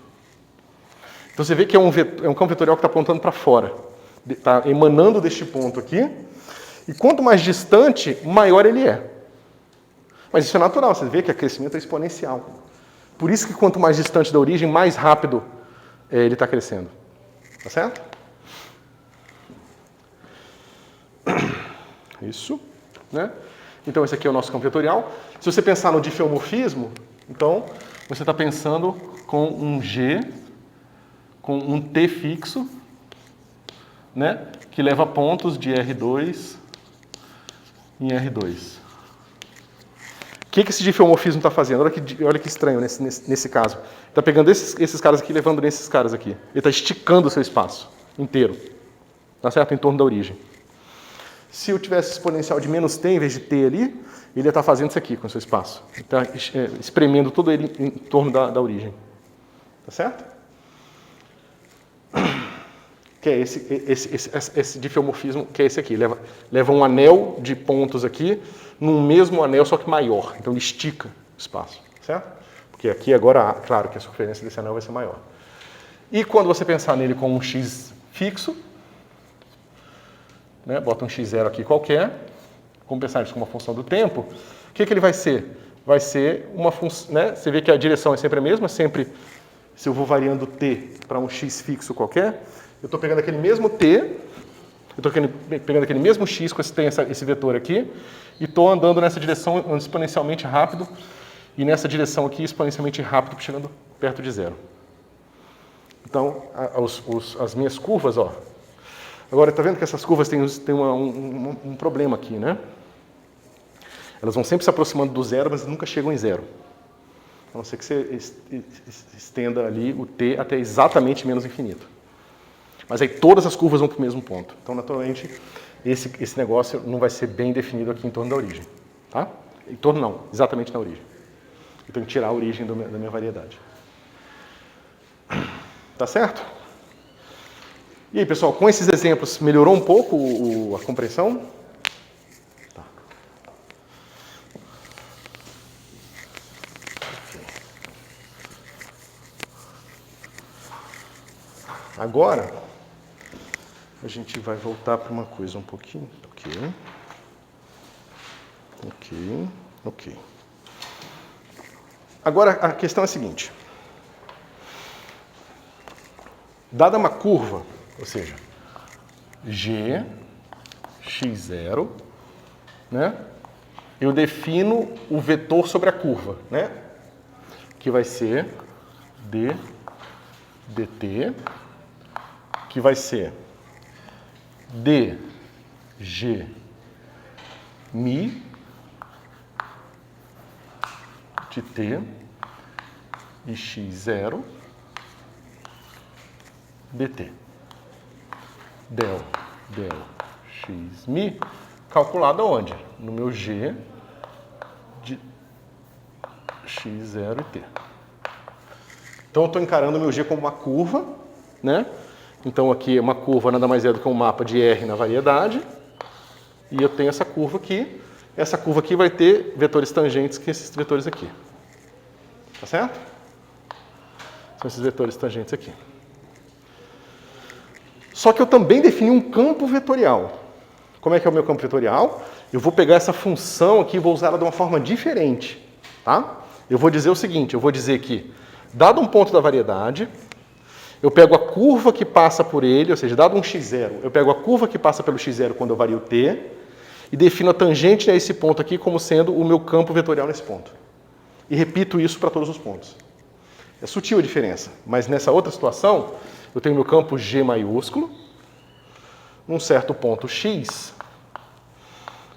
[SPEAKER 1] Então, você vê que é um campo vetorial que está apontando para fora. Está emanando deste ponto aqui. E quanto mais distante, maior ele é. Mas isso é natural, você vê que o crescimento é exponencial. Por isso que quanto mais distante da origem, mais rápido ele está crescendo. Tá certo? Isso. Né? Então, esse aqui é o nosso campo vetorial. Se você pensar no diffeomorfismo, então, você está pensando com um G, com um T fixo, né, que leva pontos de R2 em R2. O que esse diffeomorfismo está fazendo? Olha que estranho nesse caso. Está pegando esses caras aqui e levando nesses caras aqui. Ele está esticando o seu espaço inteiro. Tá certo? Em torno da origem. Se eu tivesse exponencial de menos t em vez de t ali, ele ia estar fazendo isso aqui com o seu espaço. Ele está espremendo todo ele em torno da origem. Tá certo? Que é esse diffeomorfismo, que é esse aqui. Leva um anel de pontos aqui num mesmo anel, só que maior. Então ele estica o espaço. Certo? Porque aqui agora, claro que a circunferência desse anel vai ser maior. E quando você pensar nele com um x fixo, né, bota um x0 aqui qualquer, vamos pensar nisso como uma função do tempo, o que ele vai ser? Vai ser uma função, né, você vê que a direção é sempre a mesma, sempre se eu vou variando t para um x fixo qualquer, eu estou pegando aquele mesmo t, eu estou pegando aquele mesmo x com esse vetor aqui, e estou andando nessa direção exponencialmente rápido, e nessa direção aqui exponencialmente rápido, chegando perto de zero. Então, as minhas curvas, ó. Agora, está vendo que essas curvas têm um problema aqui, né? Elas vão sempre se aproximando do zero, mas nunca chegam em zero. A não ser que você estenda ali o t até exatamente menos infinito. Mas aí todas as curvas vão para o mesmo ponto. Então, naturalmente, esse negócio não vai ser bem definido aqui em torno da origem. Tá? Em torno não, exatamente na origem. Eu tenho que tirar a origem da minha variedade. Tá certo? E aí, pessoal, com esses exemplos, melhorou um pouco a compreensão? Tá. Okay. Agora, a gente vai voltar para uma coisa um pouquinho. Ok. Agora, a questão é a seguinte. Dada uma curva, ou seja, g, x0, né? Eu defino o vetor sobre a curva, né? Que vai ser d dt, que vai ser dg mi de t e x0 dt. Del x mi, calculado aonde? No meu g de x0 e t. Então, eu estou encarando o meu g como uma curva, né? Então, aqui uma curva nada mais é do que um mapa de R na variedade. E eu tenho essa curva aqui. Essa curva aqui vai ter vetores tangentes que esses vetores aqui. Tá certo? São esses vetores tangentes aqui. Só que eu também defini um campo vetorial. Como é que é o meu campo vetorial? Eu vou pegar essa função aqui e vou usar ela de uma forma diferente. Tá? Eu vou dizer o seguinte, eu vou dizer que, dado um ponto da variedade, eu pego a curva que passa por ele, ou seja, dado um x0, eu pego a curva que passa pelo x0 quando eu vario t, e defino a tangente a esse ponto aqui como sendo o meu campo vetorial nesse ponto. E repito isso para todos os pontos. É sutil a diferença, mas nessa outra situação, eu tenho meu campo G maiúsculo, num certo ponto x,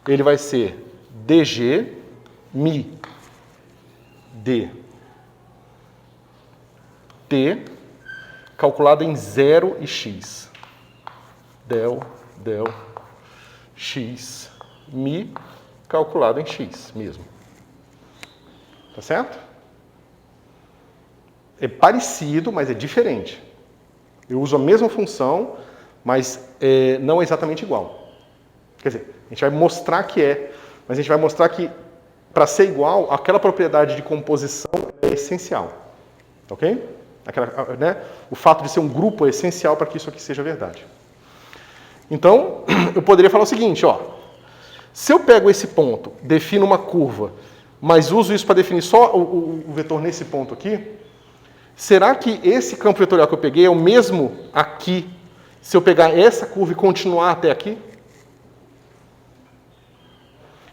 [SPEAKER 1] ele vai ser dg mi d t, calculado em 0 e x. Del x mi, calculado em x mesmo. Tá certo? É parecido, mas é diferente. Eu uso a mesma função, mas não é exatamente igual. Quer dizer, a gente vai mostrar que é, mas a gente vai mostrar que, para ser igual, aquela propriedade de composição é essencial. Ok? Né? O fato de ser um grupo é essencial para que isso aqui seja verdade. Então, eu poderia falar o seguinte, ó. Se eu pego esse ponto, defino uma curva, mas uso isso para definir só o vetor nesse ponto aqui, será que esse campo vetorial que eu peguei é o mesmo aqui, se eu pegar essa curva e continuar até aqui?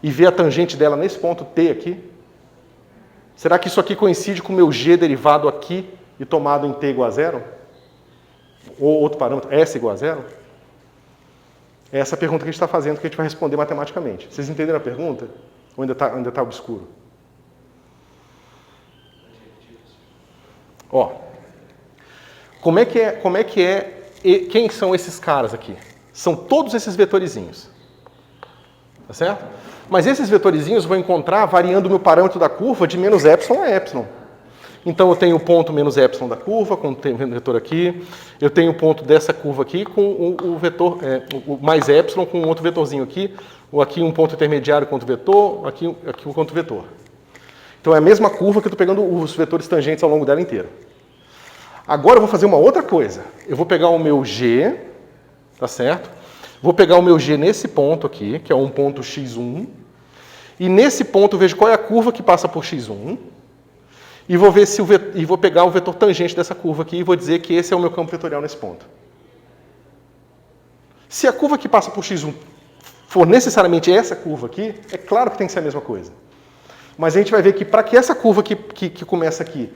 [SPEAKER 1] E ver a tangente dela nesse ponto T aqui? Será que isso aqui coincide com o meu G derivado aqui e tomado em T igual a 0? Ou outro parâmetro, S igual a 0? É essa a pergunta que a gente está fazendo, que a gente vai responder matematicamente. Vocês entenderam a pergunta? Ou ainda tá obscuro? Ó, como é que é, quem são esses caras aqui? São todos esses vetorizinhos. Tá certo? Mas esses vetorizinhos eu vou encontrar variando o meu parâmetro da curva de menos epsilon a epsilon. Então eu tenho o ponto menos epsilon da curva, quando tem o vetor aqui. Eu tenho o ponto dessa curva aqui com o vetor, o mais epsilon com outro vetorzinho aqui. Ou aqui um ponto intermediário com outro vetor, aqui um outro vetor. Então é a mesma curva que eu estou pegando os vetores tangentes ao longo dela inteira. Agora eu vou fazer uma outra coisa. Eu vou pegar o meu G, tá certo? Vou pegar o meu G nesse ponto aqui, que é um ponto x1. E nesse ponto eu vejo qual é a curva que passa por x1. e vou ver se e vou pegar o vetor tangente dessa curva aqui e vou dizer que esse é o meu campo vetorial nesse ponto. Se a curva que passa por x1 for necessariamente essa curva aqui, é claro que tem que ser a mesma coisa. Mas a gente vai ver que para que essa curva que começa aqui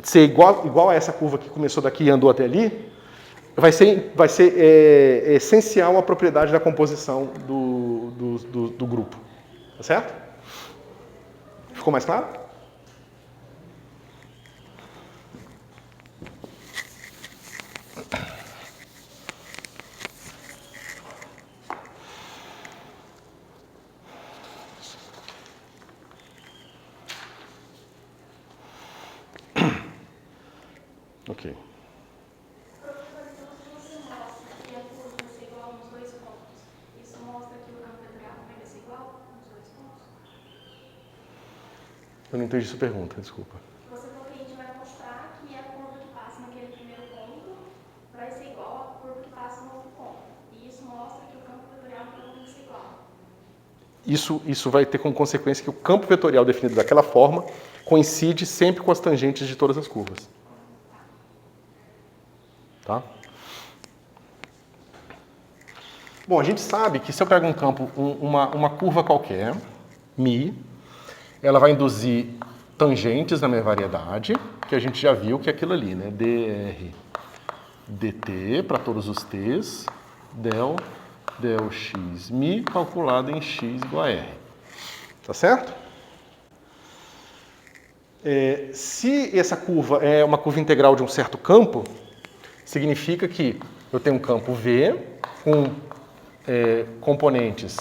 [SPEAKER 1] ser igual a essa curva que começou daqui e andou até ali, vai ser essencial a propriedade da composição do grupo. Tá certo? Ficou mais claro? Ok.
[SPEAKER 5] Professor, então se você mostra que a curva vai ser igual nos dois pontos, isso mostra que o campo vetorial também vai ser igual nos dois pontos?
[SPEAKER 1] Eu não entendi sua pergunta, desculpa.
[SPEAKER 5] Você falou que a gente vai mostrar que a curva que passa naquele primeiro ponto vai ser igual à curva que passa no outro ponto. E isso mostra que o campo vetorial não tem que ser igual.
[SPEAKER 1] Isso vai ter como consequência que o campo vetorial definido daquela forma coincide sempre com as tangentes de todas as curvas. Tá? Bom, a gente sabe que se eu pego um campo, uma curva qualquer, μ, ela vai induzir tangentes na minha variedade, que a gente já viu que é aquilo ali, né? dr dt para todos os t's, del x μ calculado em x igual a r. Tá certo? Se essa curva é uma curva integral de um certo campo, significa que eu tenho um campo V com componentes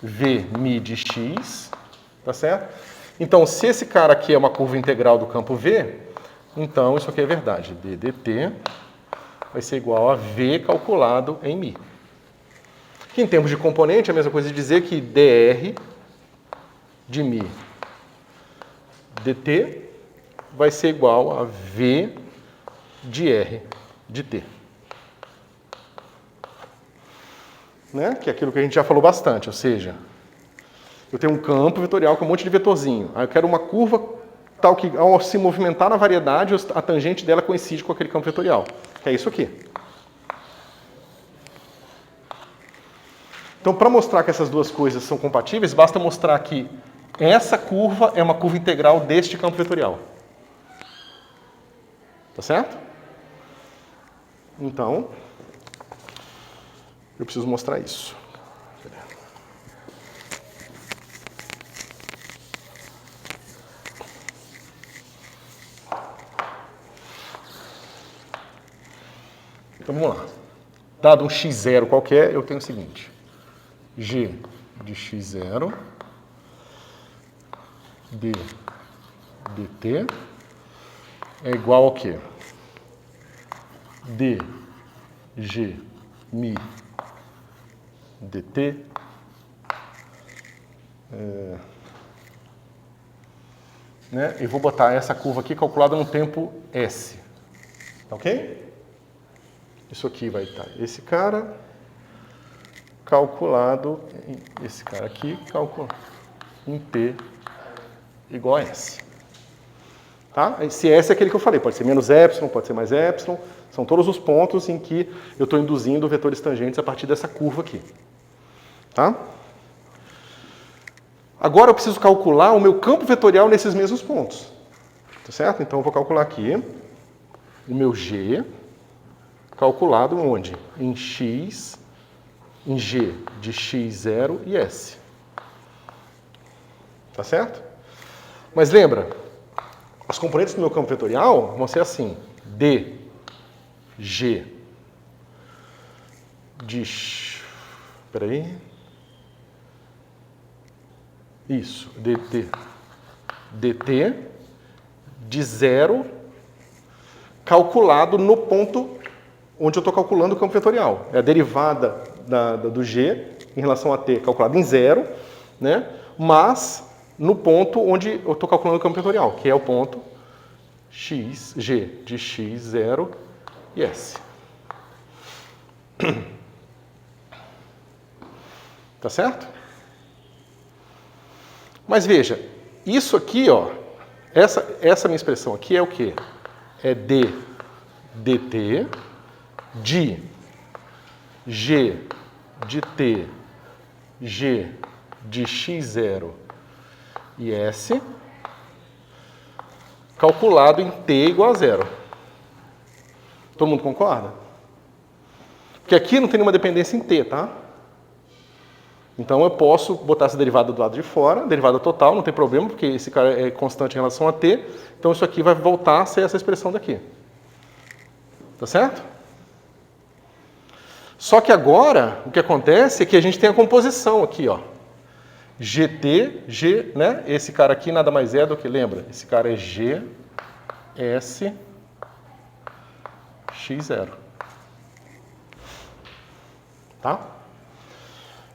[SPEAKER 1] V μ de x, tá certo? Então, se esse cara aqui é uma curva integral do campo V, então isso aqui é verdade. d dt vai ser igual a V calculado em μ. Que em termos de componente é a mesma coisa de dizer que dr de μ dt vai ser igual a V de R de T. Né? Que é aquilo que a gente já falou bastante, ou seja, eu tenho um campo vetorial com um monte de vetorzinho. Aí eu quero uma curva tal que, ao se movimentar na variedade, a tangente dela coincide com aquele campo vetorial, que é isso aqui. Então, para mostrar que essas duas coisas são compatíveis, basta mostrar que essa curva é uma curva integral deste campo vetorial. Tá certo? Então, eu preciso mostrar isso. Então, vamos lá. Dado um x0 qualquer, eu tenho o seguinte. G de x0, d dt é igual ao quê? d g μ dt né? Eu vou botar essa curva aqui calculada no tempo s. Ok? Isso aqui vai estar esse cara calculado em esse cara aqui calculado em t igual a s. Tá? Esse s é aquele que eu falei, pode ser menos epsilon, pode ser mais epsilon, são todos os pontos em que eu estou induzindo vetores tangentes a partir dessa curva aqui. Tá? Agora eu preciso calcular o meu campo vetorial nesses mesmos pontos. Tá certo? Então eu vou calcular aqui o meu G calculado onde? Em x, em G de x0 e S. Tá certo? Mas lembra, as componentes do meu campo vetorial vão ser assim, d, g, de... Peraí. Isso, dt de 0 calculado no ponto onde eu estou calculando o campo vetorial. É a derivada do g em relação a t calculado em 0, né? Mas no ponto onde eu estou calculando o campo vetorial, que é o ponto x, g de x0 e s. Tá certo? Mas veja, isso aqui, ó, essa minha expressão aqui é o quê? É d dt de g de t, g de x0 e s, calculado em t igual a zero. Todo mundo concorda? Porque aqui não tem nenhuma dependência em t, tá? Então eu posso botar essa derivada do lado de fora, derivada total, não tem problema, porque esse cara é constante em relação a t. Então isso aqui vai voltar a ser essa expressão daqui. Tá certo? Só que agora, o que acontece é que a gente tem a composição aqui, ó. GT, G, né? Esse cara aqui nada mais é do que, lembra? Esse cara é G, S, X0. Tá?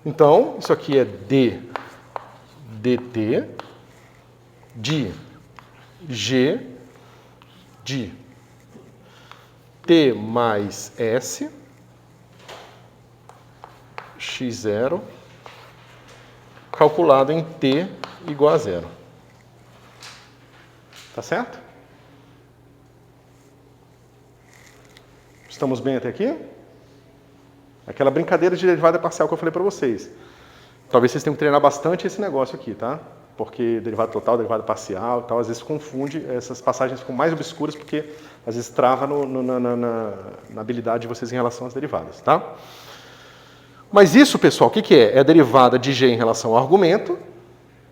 [SPEAKER 1] Então, isso aqui é D, DT, de G, de T mais S, X0, calculado em T igual a zero. Tá certo? Estamos bem até aqui? Aquela brincadeira de derivada parcial que eu falei para vocês. Talvez vocês tenham que treinar bastante esse negócio aqui, tá? Porque derivada total, derivada parcial e tal, às vezes confunde, essas passagens ficam mais obscuras porque às vezes trava na habilidade de vocês em relação às derivadas, tá? Mas isso, pessoal, o que é? É a derivada de g em relação ao argumento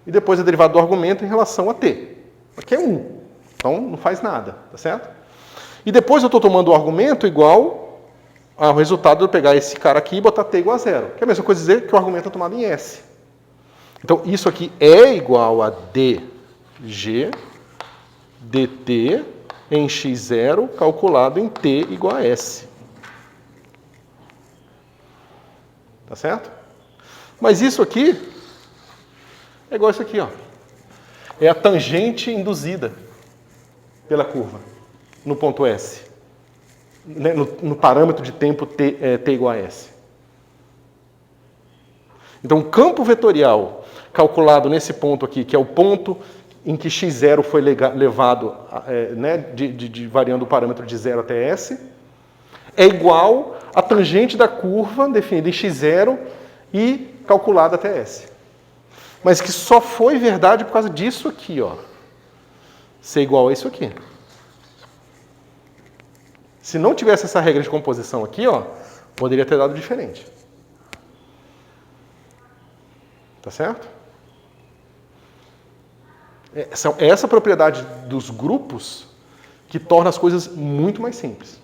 [SPEAKER 1] e depois a derivada do argumento em relação a t. Aqui é 1, então não faz nada, tá certo? E depois eu estou tomando o argumento igual ao resultado de eu pegar esse cara aqui e botar t igual a zero. Que é a mesma coisa dizer que o argumento é tomado em S. Então isso aqui é igual a dg dt em x0 calculado em t igual a S. Tá certo? Mas isso aqui é igual isso aqui, ó. É a tangente induzida pela curva no ponto S. No parâmetro de tempo t igual a S. Então, o campo vetorial calculado nesse ponto aqui, que é o ponto em que x0 foi levado, variando o parâmetro de 0 até S, é igual à tangente da curva definida em x0 e calculada até S. Mas que só foi verdade por causa disso aqui, ó. Ser igual a isso aqui. Se não tivesse essa regra de composição aqui, ó, poderia ter dado diferente. Tá certo? Essa propriedade dos grupos que torna as coisas muito mais simples.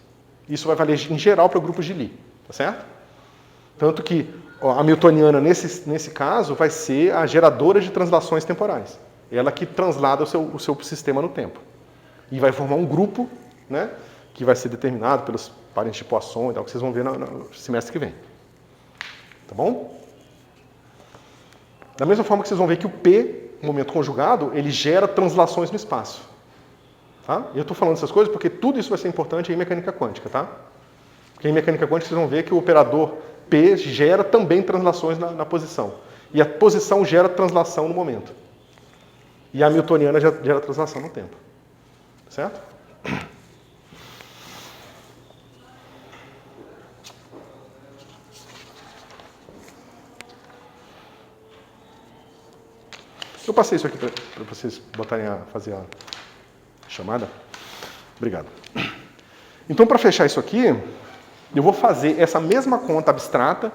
[SPEAKER 1] Isso vai valer em geral para grupos de Lie, tá certo? Tanto que a hamiltoniana, nesse caso, vai ser a geradora de translações temporais. Ela que translada o seu sistema no tempo. E vai formar um grupo, né, que vai ser determinado pelos parentes de Poisson e tal, que vocês vão ver no semestre que vem. Tá bom? Da mesma forma que vocês vão ver que o P, no momento conjugado, ele gera translações no espaço. Tá? E eu estou falando essas coisas porque tudo isso vai ser importante em mecânica quântica, tá? Porque em mecânica quântica vocês vão ver que o operador P gera também translações na posição. E a posição gera translação no momento. E a hamiltoniana gera translação no tempo. Certo? Eu passei isso aqui para vocês botarem fazer a chamada. Obrigado. Então, para fechar isso aqui, eu vou fazer essa mesma conta abstrata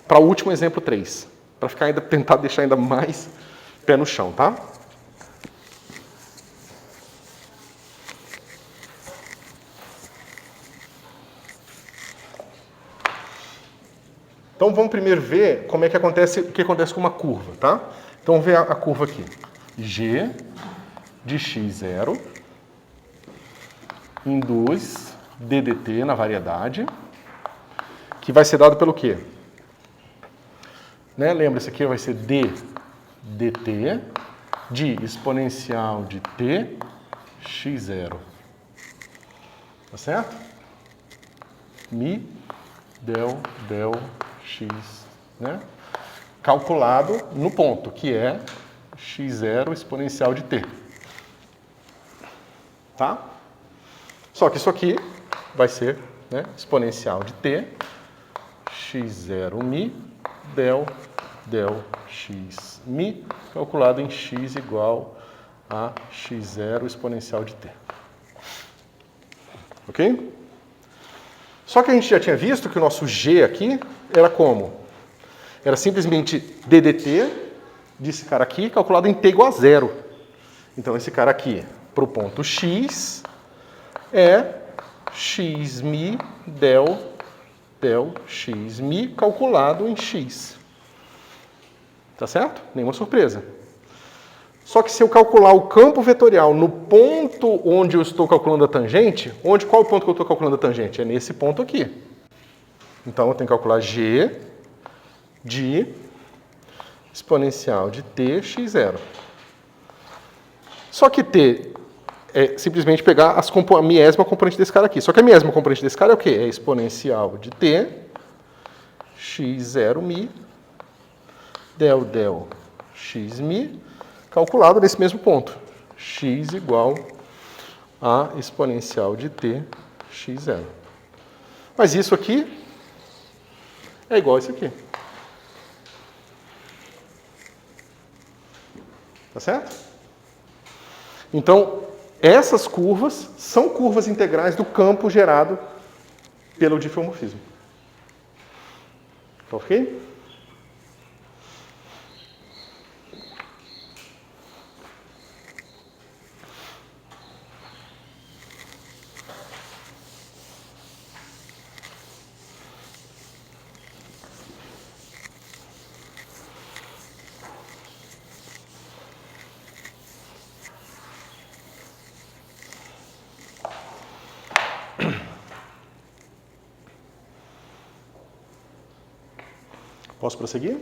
[SPEAKER 1] para o último exemplo 3. Para tentar deixar ainda mais pé no chão, tá? Então, vamos primeiro ver como é que acontece, o que acontece com uma curva, tá? Então, vamos ver a curva aqui. G de x0 induz ddt na variedade, que vai ser dado pelo quê? Né? Lembra, isso aqui vai ser d dt de exponencial de t x0. Tá certo? Mi del x, né? Calculado no ponto, que é x0 exponencial de t. Tá? Só que isso aqui vai ser, né, exponencial de t, x0 mi, del x mi, calculado em x igual a x0 exponencial de t. Ok? Só que a gente já tinha visto que o nosso g aqui era como? Era simplesmente ddt desse cara aqui, calculado em t igual a 0. Então, esse cara aqui, para o ponto x, é x mi del x mi, calculado em x. Tá certo? Nenhuma surpresa. Só que se eu calcular o campo vetorial no ponto onde eu estou calculando a tangente, qual é o ponto que eu estou calculando a tangente? É nesse ponto aqui. Então, eu tenho que calcular g de exponencial de t x0. Só que t é simplesmente pegar a miésima componente desse cara aqui. Só que a miésima componente desse cara é o quê? É exponencial de t x0 mi del x mi, calculado nesse mesmo ponto. X igual a exponencial de t x0. Mas isso aqui é igual a isso aqui. Tá certo? Então, essas curvas são curvas integrais do campo gerado pelo diffeomorfismo. Ok? Posso prosseguir?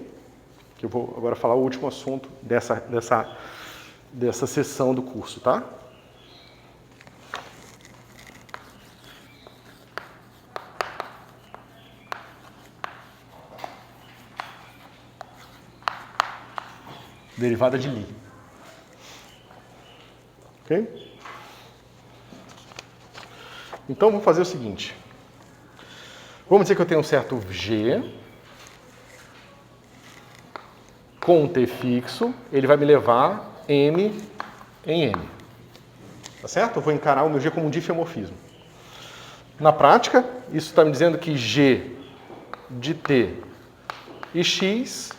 [SPEAKER 1] Que eu vou agora falar o último assunto dessa sessão do curso, tá? Derivada de Lie. Ok? Então, vamos fazer o seguinte. Vamos dizer que eu tenho um certo G com um T fixo, ele vai me levar M em M. Tá certo? Eu vou encarar o meu G como um diffeomorfismo. Na prática, isso está me dizendo que G de T e X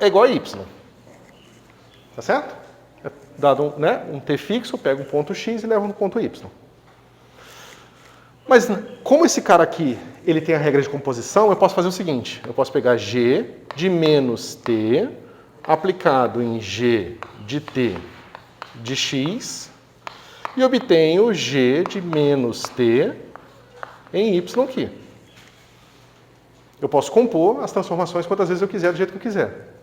[SPEAKER 1] é igual a Y. Tá certo? É dado um T fixo, eu pego um ponto X e levo no ponto Y. Mas como esse cara aqui ele tem a regra de composição, eu posso fazer o seguinte. Eu posso pegar G de menos T aplicado em G de T de X e obtenho G de menos T em Y aqui. Eu posso compor as transformações quantas vezes eu quiser, do jeito que eu quiser.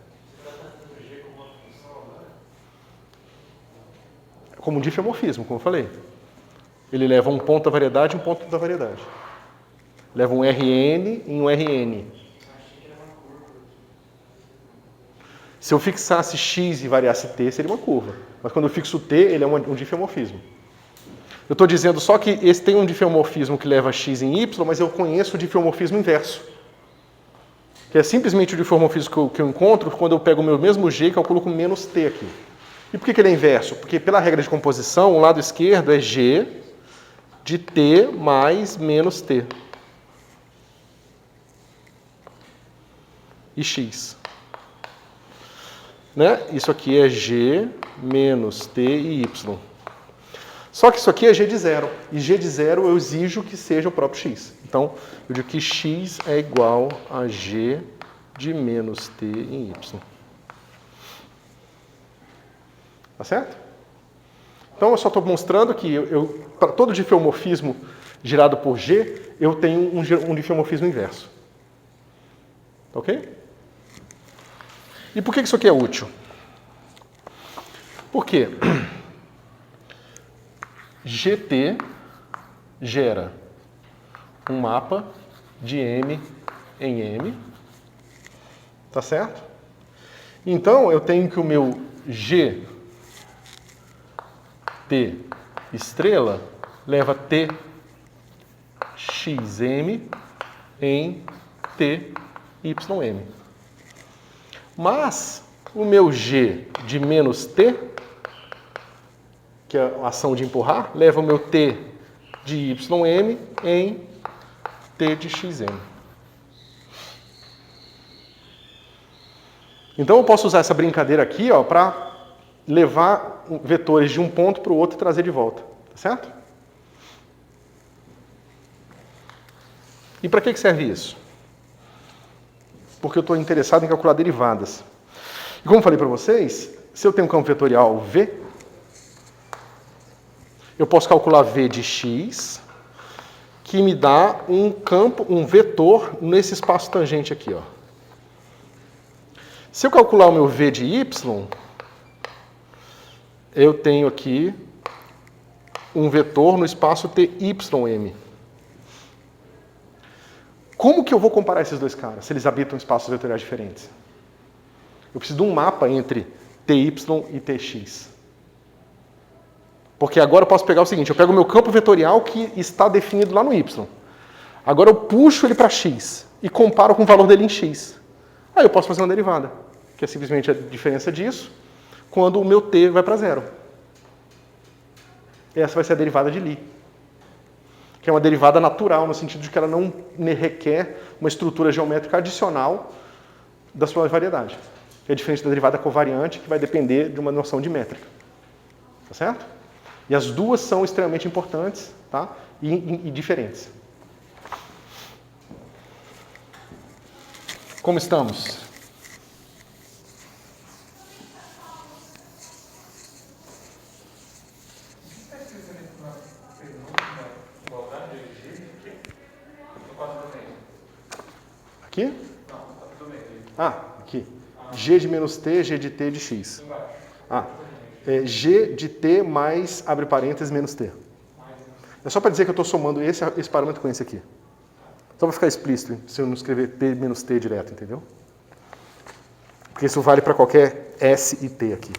[SPEAKER 1] Como um diffeomorfismo, como eu falei. Ele leva um ponto da variedade e um ponto da variedade. Leva um Rn em um Rn. Se eu fixasse x e variasse t, seria uma curva. Mas quando eu fixo t, ele é um diffeomorfismo. Eu estou dizendo só que esse tem um diffeomorfismo que leva x em y, mas eu conheço o diffeomorfismo inverso. Que é simplesmente o diffeomorfismo que eu encontro quando eu pego o meu mesmo g e calculo com menos t aqui. E por que ele é inverso? Porque pela regra de composição, o lado esquerdo é g de t mais menos t. E x. Né? Isso aqui é g menos t e y. Só que isso aqui é g de zero. E g de zero eu exijo que seja o próprio x. Então, eu digo que x é igual a g de menos t em y. Tá certo? Então, eu só estou mostrando que para todo diffeomorfismo gerado por g, eu tenho um diffeomorfismo inverso. Ok? E por que isso aqui é útil? Porque GT gera um mapa de M em M. Tá certo? Então, eu tenho que o meu G, T estrela leva txm em tym. Mas o meu g de menos t, que é a ação de empurrar, leva o meu t de ym em t de xm. Então eu posso usar essa brincadeira aqui para levar vetores de um ponto para o outro e trazer de volta. Tá certo? E para que serve isso? Porque eu estou interessado em calcular derivadas. E como eu falei para vocês, se eu tenho um campo vetorial V, eu posso calcular V de x, que me dá um campo, um vetor nesse espaço tangente aqui, ó. Se eu calcular o meu V de y, eu tenho aqui um vetor no espaço TYM. Como que eu vou comparar esses dois caras, se eles habitam espaços vetoriais diferentes? Eu preciso de um mapa entre TY e TX. Porque agora eu posso pegar o seguinte, eu pego o meu campo vetorial que está definido lá no Y. Agora eu puxo ele para X e comparo com o valor dele em X. Aí eu posso fazer uma derivada, que é simplesmente a diferença disso, quando o meu T vai para zero. Essa vai ser a derivada de Lie, que é uma derivada natural, no sentido de que ela não requer uma estrutura geométrica adicional da sua variedade. É diferente da derivada covariante, que vai depender de uma noção de métrica. Tá certo? E as duas são extremamente importantes, tá? E diferentes. Como estamos? Aqui? Ah, aqui. G de menos T, G de T de X. Ah, G de T mais, abre parênteses, menos T. É só para dizer que eu estou somando esse parâmetro com esse aqui. Só para ficar explícito, se eu não escrever P menos T direto, entendeu? Porque isso vale para qualquer S e T aqui.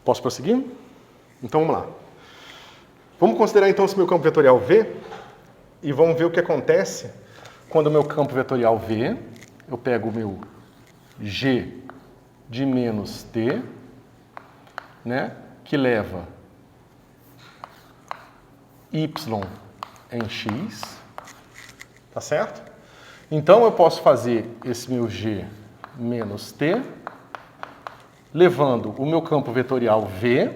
[SPEAKER 1] Posso prosseguir? Então vamos lá. Vamos considerar então esse meu campo vetorial V e vamos ver o que acontece quando o meu campo vetorial V, eu pego o meu G de menos T, né, que leva Y em X, tá certo? Então eu posso fazer esse meu G menos T, levando o meu campo vetorial V,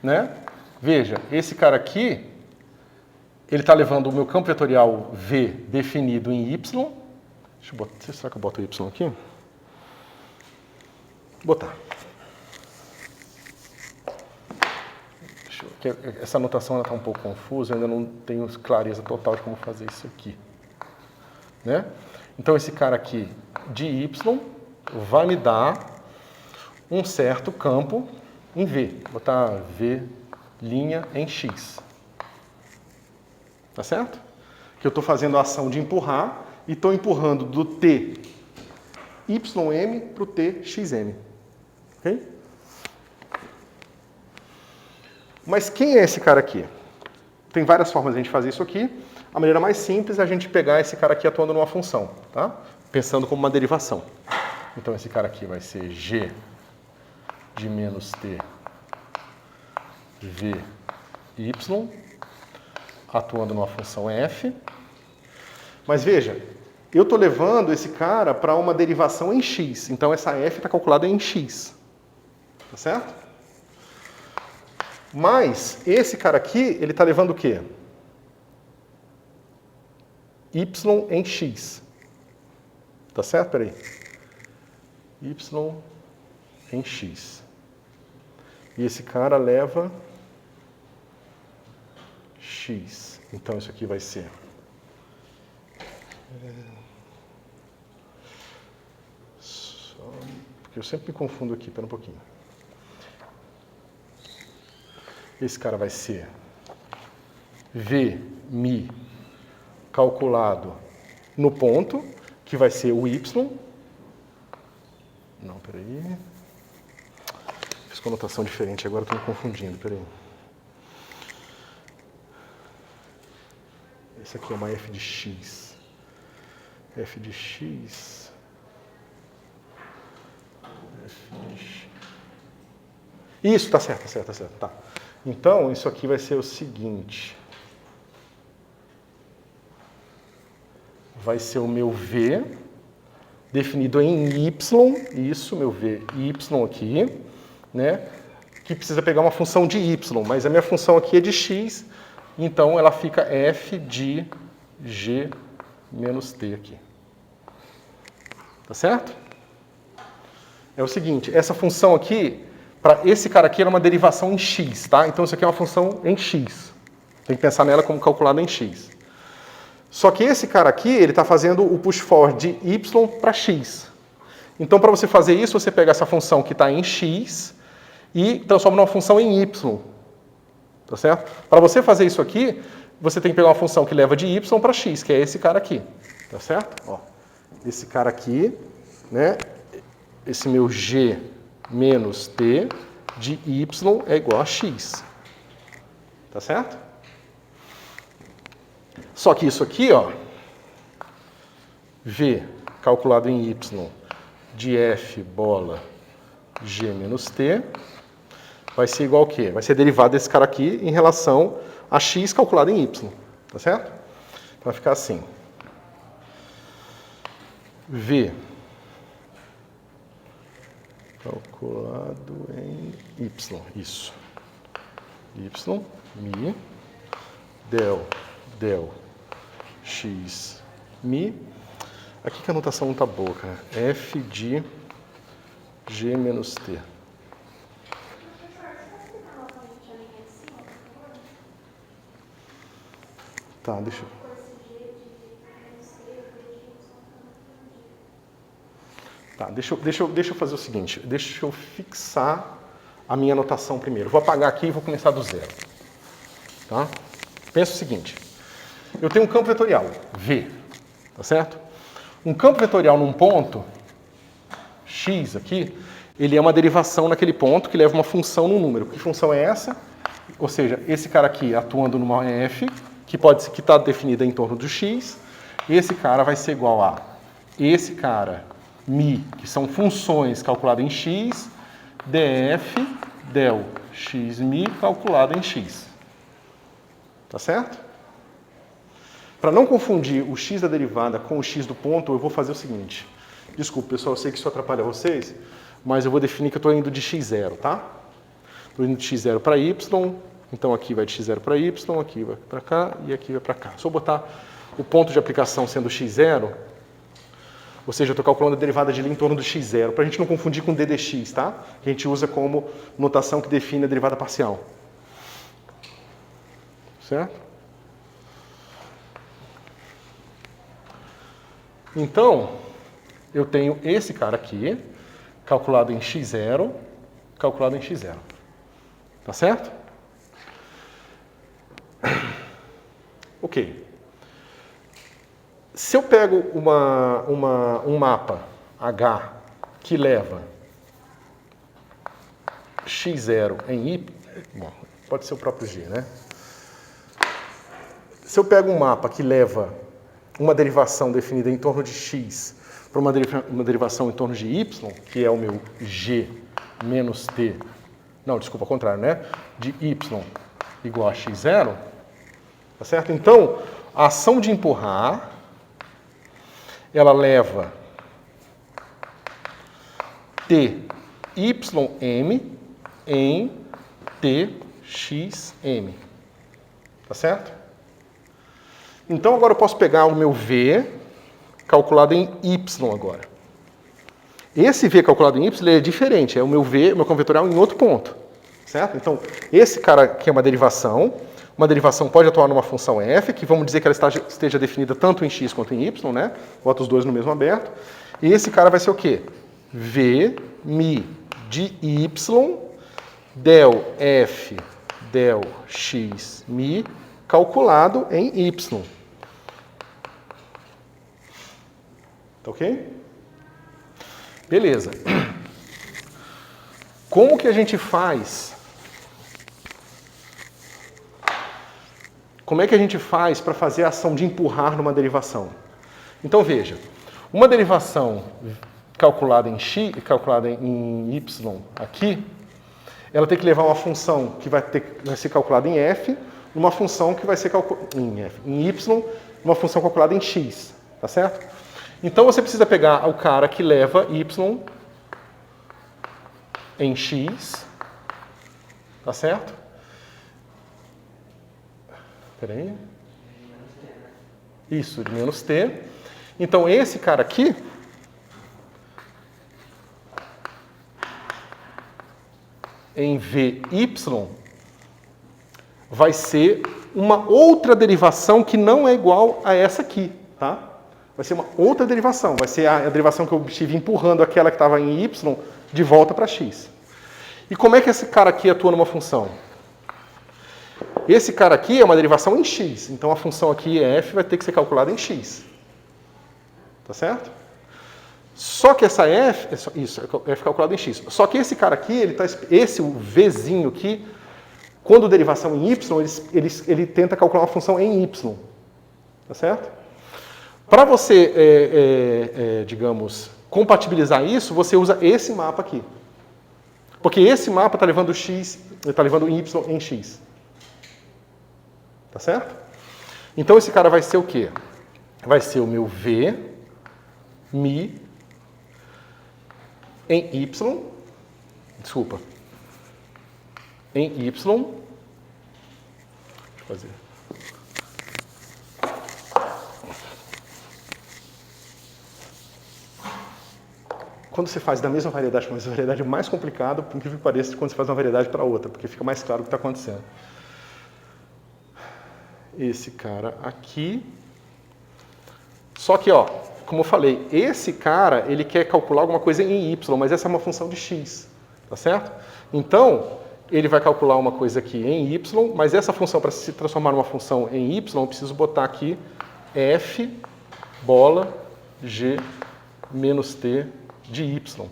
[SPEAKER 1] né? Veja, esse cara aqui, ele está levando o meu campo vetorial V definido em Y. Deixa eu botar, será que eu boto o Y aqui? Vou botar. Essa anotação está um pouco confusa, eu ainda não tenho clareza total de como fazer isso aqui. Né? Então esse cara aqui de Y vai me dar um certo campo em V. Vou botar V' em X. Tá certo? Que eu estou fazendo a ação de empurrar e estou empurrando do T YM para o T XM. Ok? Mas quem é esse cara aqui? Tem várias formas de a gente fazer isso aqui. A maneira mais simples é a gente pegar esse cara aqui atuando numa função, tá? Pensando como uma derivação. Então esse cara aqui vai ser G de menos T V Y, atuando numa função f. Mas veja, eu estou levando esse cara para uma derivação em x. Então essa f está calculada em x. Tá certo? Mas esse cara aqui, ele está levando o quê? Y em x. Tá certo? Peraí. Y em x. E esse cara leva x. Então isso aqui vai ser porque eu sempre me confundo aqui, espera um pouquinho. Esse cara vai ser V mi calculado no ponto, que vai ser o y. Não, peraí. Fiz conotação diferente, agora estou me confundindo, peraí. Esse aqui é uma f de x. F de x. F de x. Isso, tá certo. Tá. Então, isso aqui vai ser o seguinte. Vai ser o meu v, definido em y, isso, meu v, y aqui, né? Que precisa pegar uma função de y, mas a minha função aqui é de x, então ela fica f de g menos t aqui. Tá certo? É o seguinte, essa função aqui, para esse cara aqui, era uma derivação em x, tá? Então isso aqui é uma função em x. Tem que pensar nela como calculada em x. Só que esse cara aqui, ele está fazendo o push forward de y para x. Então, para você fazer isso, você pega essa função que está em x e transforma numa função em y. Tá certo? Para você fazer isso aqui, você tem que pegar uma função que leva de y para x, que é esse cara aqui. Tá certo? Ó, esse cara aqui, né? Esse meu g menos t de y é igual a x. Tá certo? Só que isso aqui, ó, v calculado em y de f bola g menos t, vai ser igual ao quê? Vai ser derivado desse cara aqui em relação a x calculado em y. Tá certo? Então vai ficar assim. V calculado em y. Isso. Y, mi, del x mi. Aqui que a notação não tá boa, cara. F de g menos t. Tá, deixa eu... Tá, deixa eu fazer o seguinte. Deixa eu fixar a minha anotação primeiro. Vou apagar aqui e vou começar do zero. Tá? Pensa o seguinte. Eu tenho um campo vetorial, V, tá certo? Um campo vetorial num ponto, x aqui, ele é uma derivação naquele ponto que leva uma função num número. Que função é essa? Ou seja, esse cara aqui atuando numa f, que está definida em torno do x, esse cara vai ser igual a esse cara, mi, que são funções calculadas em x, df del x mi calculado em x. Tá certo? Para não confundir o x da derivada com o x do ponto, eu vou fazer o seguinte. Desculpa, pessoal, eu sei que isso atrapalha vocês, mas eu vou definir que eu estou indo de x0, tá? Estou indo de x0 para y, então aqui vai de x0 para y, aqui vai para cá e aqui vai para cá. Se eu botar o ponto de aplicação sendo x0, ou seja, eu estou calculando a derivada de ali em torno do x0, para a gente não confundir com d dx, tá? Que a gente usa como notação que define a derivada parcial. Certo? Então, eu tenho esse cara aqui, calculado em x0, calculado em x0. Tá certo? Ok. Se eu pego um mapa H que leva x0 em y, bom, pode ser o próprio G, né? Se eu pego um mapa que leva uma derivação definida em torno de x para uma derivação em torno de y, que é o meu g menos t, não, desculpa, ao contrário, né? De y igual a x0, tá certo? Então, a ação de empurrar, ela leva tym em txm, tá certo? Então, agora eu posso pegar o meu V calculado em Y agora. Esse V calculado em Y é diferente, é o meu V, o meu campo vetorial em outro ponto. Certo? Então, esse cara aqui é uma derivação pode atuar numa função f, que vamos dizer que ela esteja definida tanto em x quanto em y, né? Bota os dois no mesmo aberto. E esse cara vai ser o quê? V mi de y del f del x mi calculado em y. Tá ok? Beleza. Como que a gente faz? Como é que a gente faz para fazer a ação de empurrar numa derivação? Então veja, uma derivação calculada em x, calculada em y aqui, ela tem que levar uma função que vai ser calculada em f, uma função que vai ser calculada em y, uma função calculada em x, tá certo? Então você precisa pegar o cara que leva y em x, tá certo? Espera aí. Isso, de menos t. Então esse cara aqui em vy vai ser uma outra derivação que não é igual a essa aqui, tá? Vai ser uma outra derivação, vai ser a derivação que eu obtive empurrando aquela que estava em y de volta para x. E como é que esse cara aqui atua numa função? Esse cara aqui é uma derivação em x, então a função aqui f vai ter que ser calculada em x. Tá certo? Só que essa f, f calculada em x. Só que esse cara aqui, esse o vzinho aqui, quando derivação em y, ele tenta calcular uma função em y. Tá certo? Para você, digamos, compatibilizar isso, você usa esse mapa aqui. Porque esse mapa está levando x, está levando y em x. Tá certo? Então esse cara vai ser o quê? Vai ser o meu v, mi, em y, desculpa, em y, deixa eu fazer. Quando você faz da mesma variedade com uma variedade é mais complicado, por incrível que pareça, quando você faz uma variedade para outra, porque fica mais claro o que está acontecendo. Esse cara aqui. Só que, ó, como eu falei, esse cara, ele quer calcular alguma coisa em y, mas essa é uma função de x, tá certo? Então, ele vai calcular uma coisa aqui em y, mas essa função, para se transformar numa função em y, eu preciso botar aqui f, bola, g, menos t de y.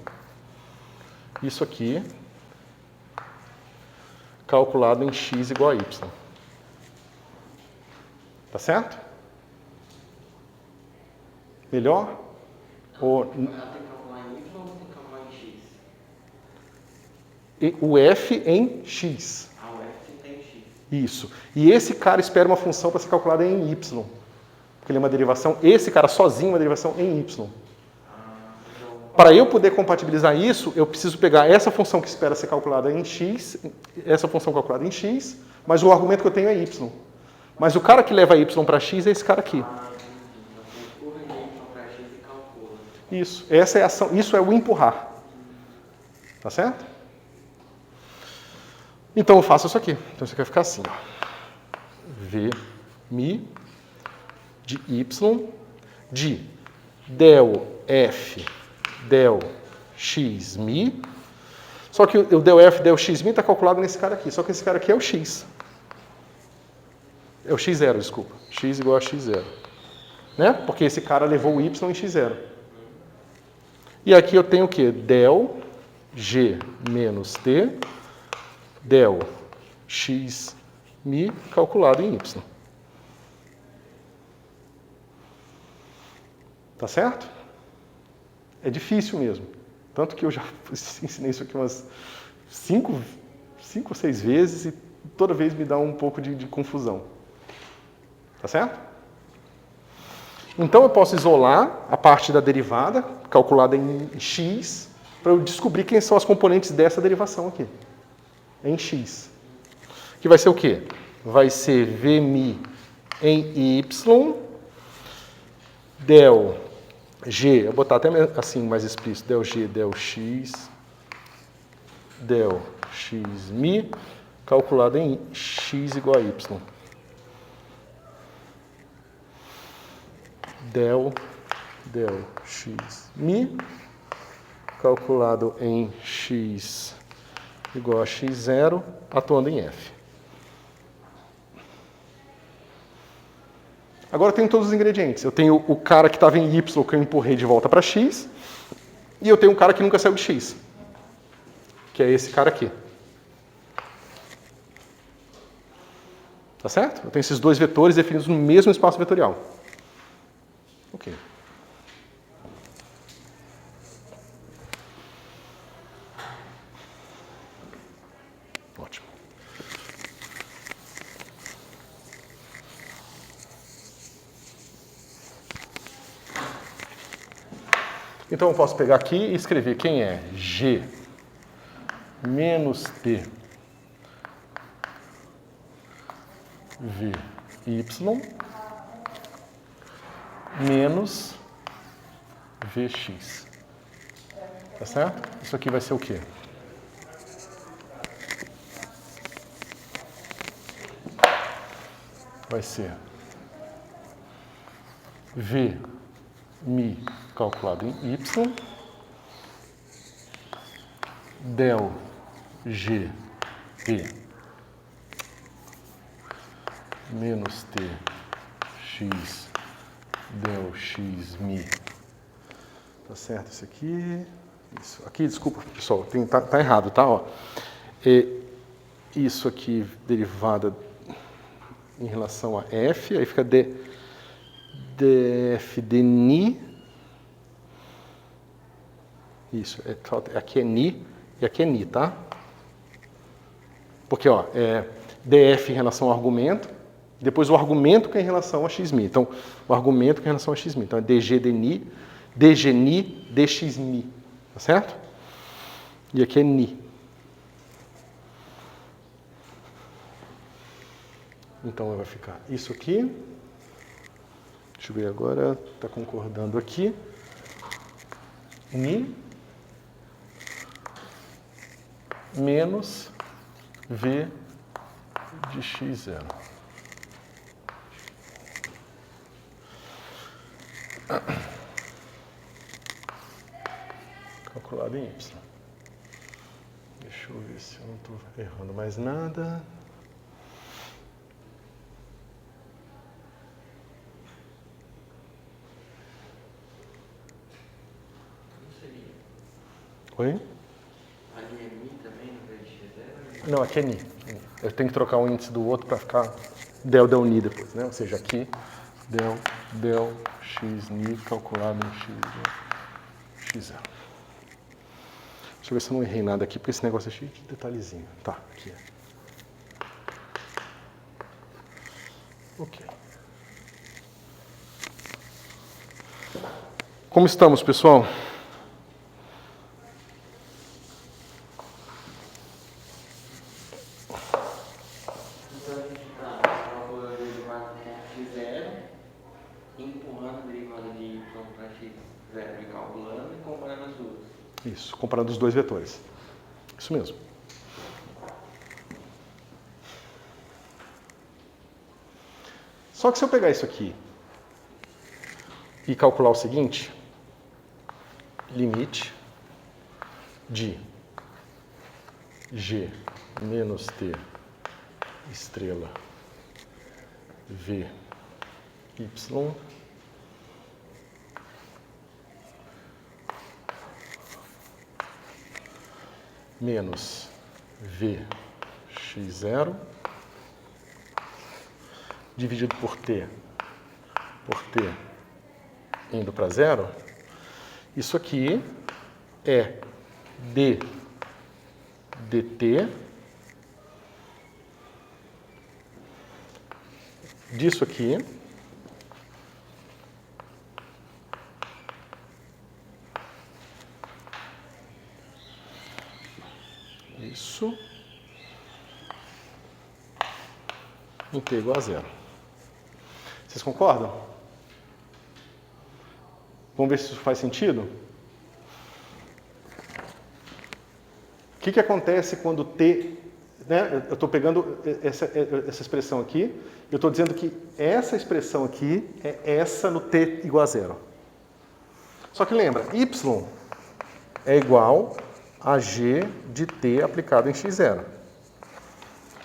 [SPEAKER 1] Isso aqui, calculado em x igual a y. Tá certo? Melhor? Ou...
[SPEAKER 2] Ela tem que calcular em y ou tem que calcular em x?
[SPEAKER 1] O f em x.
[SPEAKER 2] Ah, o f tem x.
[SPEAKER 1] Isso. E esse cara espera uma função para ser calculada em y. Porque ele é uma derivação, esse cara sozinho é uma derivação em y. Para eu poder compatibilizar isso, eu preciso pegar essa função que espera ser calculada em x, essa função calculada em x, mas o argumento que eu tenho é y. Mas o cara que leva y para x é esse cara aqui. Isso. Essa é a ação, isso é o empurrar. Tá certo? Então eu faço isso aqui. Então isso aqui vai ficar assim, ó. V mi de y de del f del x mi. Só que o del f del x mi está calculado nesse cara aqui. Só que esse cara aqui é o x. É o x0, desculpa. X igual a x0. Né? Porque esse cara levou o y em x0. E aqui eu tenho o quê? Del g menos t del x mi calculado em y. Tá certo? É difícil mesmo. Tanto que eu já ensinei isso aqui umas 5 ou 6 vezes e toda vez me dá um pouco de confusão. Tá certo? Então eu posso isolar a parte da derivada, calculada em x, para eu descobrir quem são as componentes dessa derivação aqui. Em x. Que vai ser o quê? Vai ser vmi em y del g, eu vou botar até assim mais explícito, del g del x mi calculado em x igual a y. Del x mi calculado em x igual a x0 atuando em f. Agora eu tenho todos os ingredientes. Eu tenho o cara que estava em Y, que eu empurrei de volta para X, e eu tenho um cara que nunca saiu de X, que é esse cara aqui. Tá certo? Eu tenho esses dois vetores definidos no mesmo espaço vetorial. Ok. Ótimo. Então eu posso pegar aqui e escrever quem é G menos T V Y menos Vx. Tá certo? Isso aqui vai ser o quê? Vai ser V mi calculado em Y del G P menos T x del x mi. Tá certo isso aqui? Isso aqui, desculpa, pessoal, tá errado, tá? Ó. Isso aqui derivada em relação a f, aí fica df de ni. Isso, aqui é ni e aqui é ni, tá? Porque, ó, é df em relação ao argumento, depois o argumento que é em relação a xmi. Então, o argumento que é em relação a xmi. Então, é dg de ni, dg ni, dx mi. Tá certo? E aqui é ni. Então, vai ficar isso aqui. Deixa eu ver agora, está concordando aqui. Ni menos V de x0. Calculado em y. Deixa eu ver se eu não estou errando mais nada. Oi?
[SPEAKER 2] Ali é mi também, no vez de x0?
[SPEAKER 1] Não, aqui é ni. Eu tenho que trocar um índice do outro para ficar del ni depois, né? Ou seja, aqui del x ni calculado em x0. Deixa eu ver se eu não errei nada aqui, porque esse negócio é cheio de detalhezinho. Tá, aqui. Ok. Como estamos, pessoal?
[SPEAKER 2] Então a gente está calculando a derivada de x0, empurrando a derivada de y para x0 e calculando e comparando as duas.
[SPEAKER 1] Isso, comparando os dois vetores. Isso mesmo. Só que se eu pegar isso aqui e calcular o seguinte, limite de G menos T estrela V Y menos V x0 dividido por T indo para zero, isso aqui é d dt disso aqui isso em t igual a zero. Vocês concordam? Vamos ver se isso faz sentido? O que acontece quando t... Né? Eu estou pegando essa expressão aqui, eu estou dizendo que essa expressão aqui é essa no t igual a zero. Só que lembra, y é igual a g de t aplicado em x0.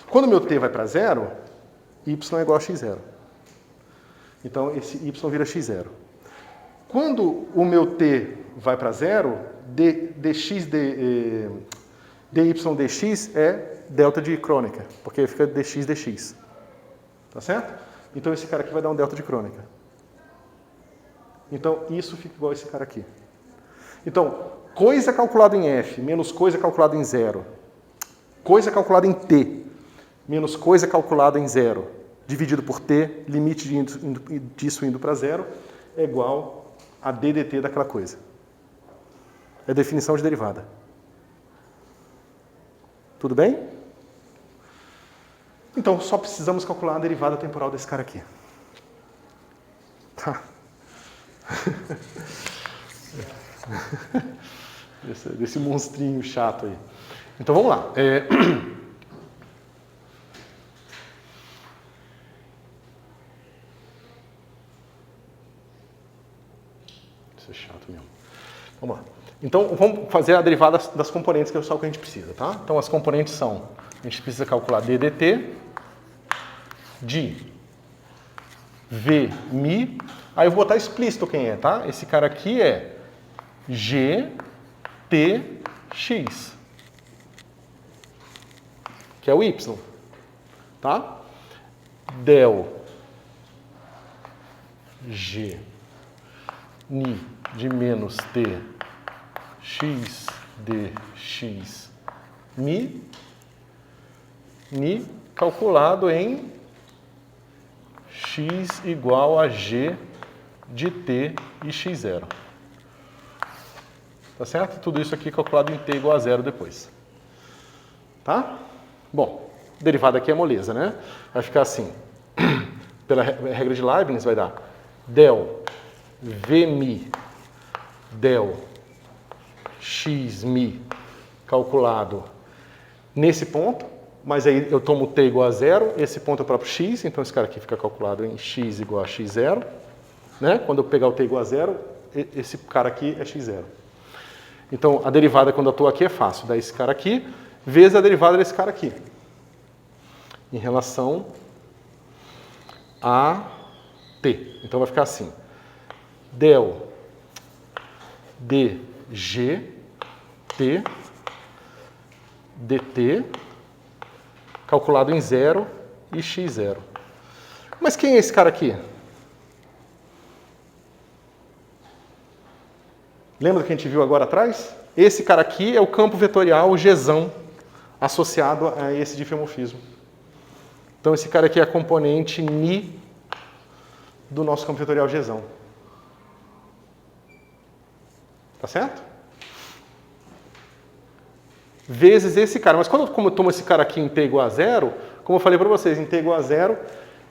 [SPEAKER 1] Quando meu t vai para zero, y é igual a x0. Então, esse y vira x0. Quando o meu t vai para zero, dy dx é delta de Kronecker, porque fica dx dx. Tá certo? Então, esse cara aqui vai dar um delta de Kronecker. Então, isso fica igual a esse cara aqui. Então, coisa calculada em f menos coisa calculada em zero, coisa calculada em t menos coisa calculada em zero, dividido por t, limite disso indo para zero, é igual a d dt daquela coisa. É definição de derivada. Tudo bem? Então, só precisamos calcular a derivada temporal desse cara aqui. Tá? Desse monstrinho chato aí. Então, vamos lá. Isso é chato mesmo. Vamos lá. Então, vamos fazer a derivada das componentes, que é só o que a gente precisa, tá? Então, as componentes são, a gente precisa calcular d dt de v mi. Aí eu vou botar explícito quem é, tá? Esse cara aqui é g t x, que é o y, tá? Del g ni de menos t x dx mi calculado em x igual a g de t e x0. Tá certo? Tudo isso aqui calculado em t igual a zero depois. Tá? Bom, derivada aqui é moleza, né? Vai ficar assim. Pela regra de Leibniz vai dar del v mi del x mi calculado nesse ponto, mas aí eu tomo t igual a zero, esse ponto é o próprio x, então esse cara aqui fica calculado em x igual a x0, né? Quando eu pegar o t igual a zero, esse cara aqui é x0. Então, a derivada quando eu estou aqui é fácil, dá esse cara aqui, vezes a derivada desse cara aqui, em relação a t. Então, vai ficar assim, del dg t dt calculado em 0 e x0. Mas quem é esse cara aqui? Lembra do que a gente viu agora atrás? Esse cara aqui é o campo vetorial Gzão associado a esse difeomorfismo. Então esse cara aqui é a componente ni do nosso campo vetorial Gzão. Tá certo? Vezes esse cara. Mas como eu tomo esse cara aqui em t igual a zero, como eu falei para vocês, em t igual a zero,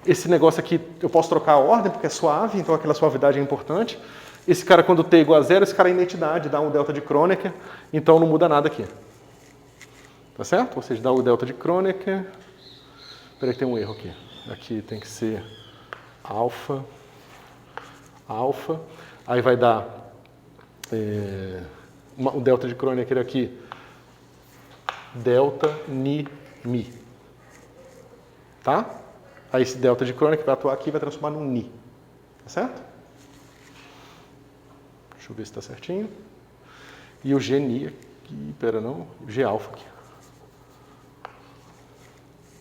[SPEAKER 1] esse negócio aqui eu posso trocar a ordem porque é suave, então aquela suavidade é importante. Esse cara, quando t igual a zero, esse cara é inetidade, dá um delta de Kronecker, então não muda nada aqui. Tá certo? Ou seja, dá o delta de Kronecker. Espera aí, tem um erro aqui. Aqui tem que ser alfa. Aí vai dar o delta de Kronecker aqui. Delta ni mi. Tá? Aí esse delta de Kronecker vai atuar aqui e vai transformar num ni. Tá certo? Deixa eu ver se está certinho. E o Gni aqui, o G alfa aqui.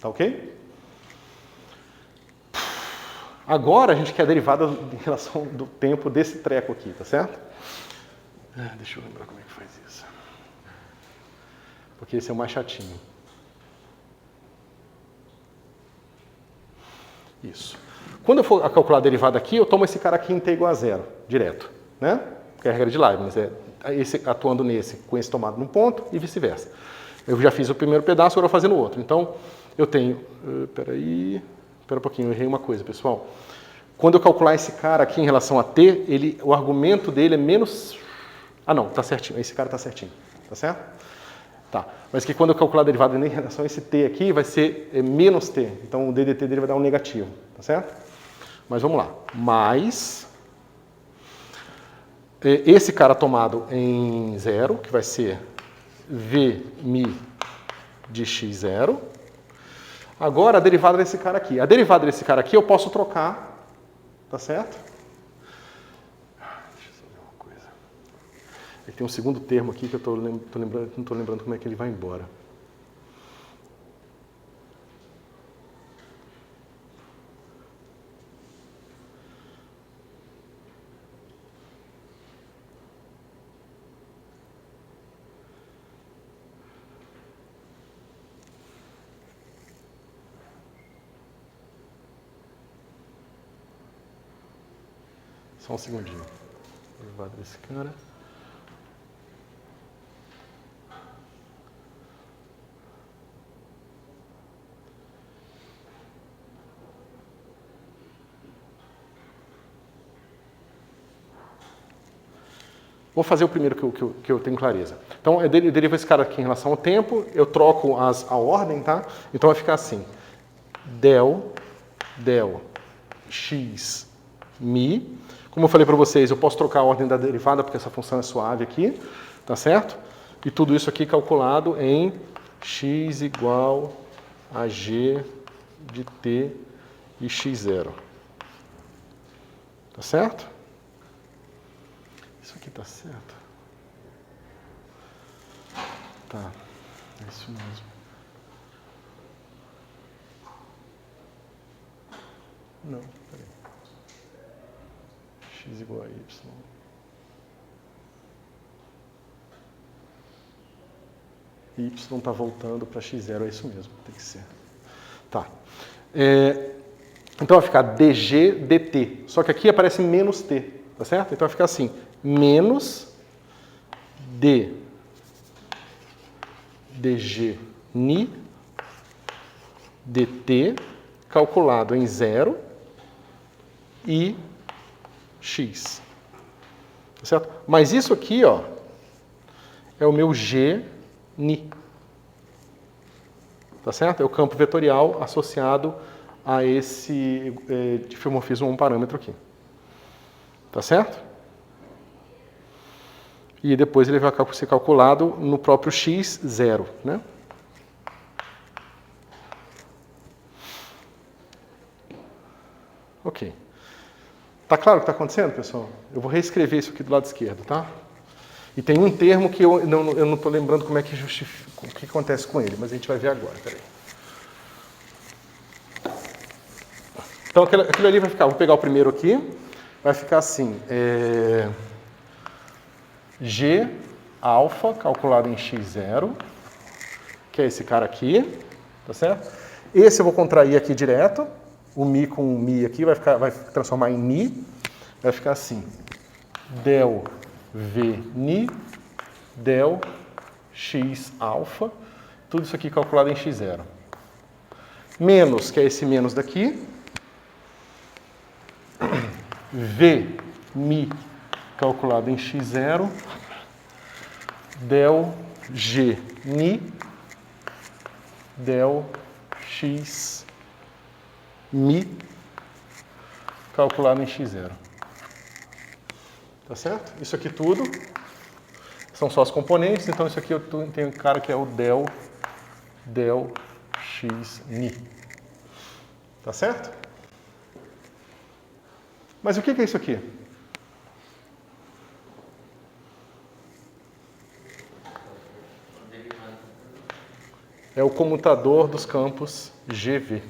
[SPEAKER 1] Tá ok? Agora a gente quer a derivada em relação do tempo desse treco aqui, tá certo? Deixa eu lembrar como é que faz isso. Porque esse é o mais chatinho. Isso. Quando eu for calcular a derivada aqui, eu tomo esse cara aqui em t igual a zero, direto, né? Que é a regra de Leibniz, esse atuando nesse, com esse tomado num ponto e vice-versa. Eu já fiz o primeiro pedaço, agora eu vou fazer no outro. Então, eu tenho... Espera um pouquinho, eu errei uma coisa, pessoal. Quando eu calcular esse cara aqui em relação a t, o argumento dele é menos... Ah, não, tá certinho. Esse cara tá certinho, tá certo? Tá. Mas que quando eu calcular a derivada em relação a esse t aqui, vai ser menos t. Então, o ddt dele vai dar um negativo, tá certo? Mas vamos lá. Mais... Esse cara tomado em zero, que vai ser v mi de x0. Agora, a derivada desse cara aqui. A derivada desse cara aqui eu posso trocar Tá certo? Deixa eu só ver uma coisa. É que tem um segundo termo aqui que eu não estou lembrando como é que ele vai embora. Só um segundinho. Derivada desse cara. Vou fazer o primeiro que eu tenho clareza. Então, eu derivo esse cara aqui em relação ao tempo, eu troco a ordem, tá? Então vai ficar assim. Del x mi. Como eu falei para vocês, eu posso trocar a ordem da derivada, porque essa função é suave aqui, tá certo? E tudo isso aqui calculado em x igual a g de t e x0. Tá certo? Isso aqui tá certo? Tá, é isso mesmo. Não, peraí. X igual a y. Y está voltando para x0, é isso mesmo, tem que ser. Tá. Então vai ficar dg dt, só que aqui aparece menos t, tá certo? Então vai ficar assim, menos dg ni dt calculado em 0 e x. Tá certo? Mas isso aqui, ó, é o meu g ni. Tá certo? É o campo vetorial associado a esse diffeomorfismo a um parâmetro aqui. Tá certo? E depois ele vai ser calculado no próprio x0, né? Ok. Tá claro o que está acontecendo, pessoal? Eu vou reescrever isso aqui do lado esquerdo, tá? E tem um termo que eu não estou lembrando como é que justifica, o que acontece com ele, mas a gente vai ver agora, peraí. Então aquilo ali vai ficar, vou pegar o primeiro aqui, vai ficar assim, G alfa calculado em x0, que é esse cara aqui, tá certo? Esse eu vou contrair aqui direto, o mi com o mi aqui vai transformar em ni, vai ficar assim, del v ni, del x alfa, tudo isso aqui calculado em x0. Menos, que é esse menos daqui, v mi calculado em x0, del g ni, del x mi calculado em x0. Tá certo? Isso aqui tudo são só as componentes, então isso aqui eu tenho um cara que é o del x ni. Tá certo? Mas o que é isso aqui? É o comutador dos campos GV.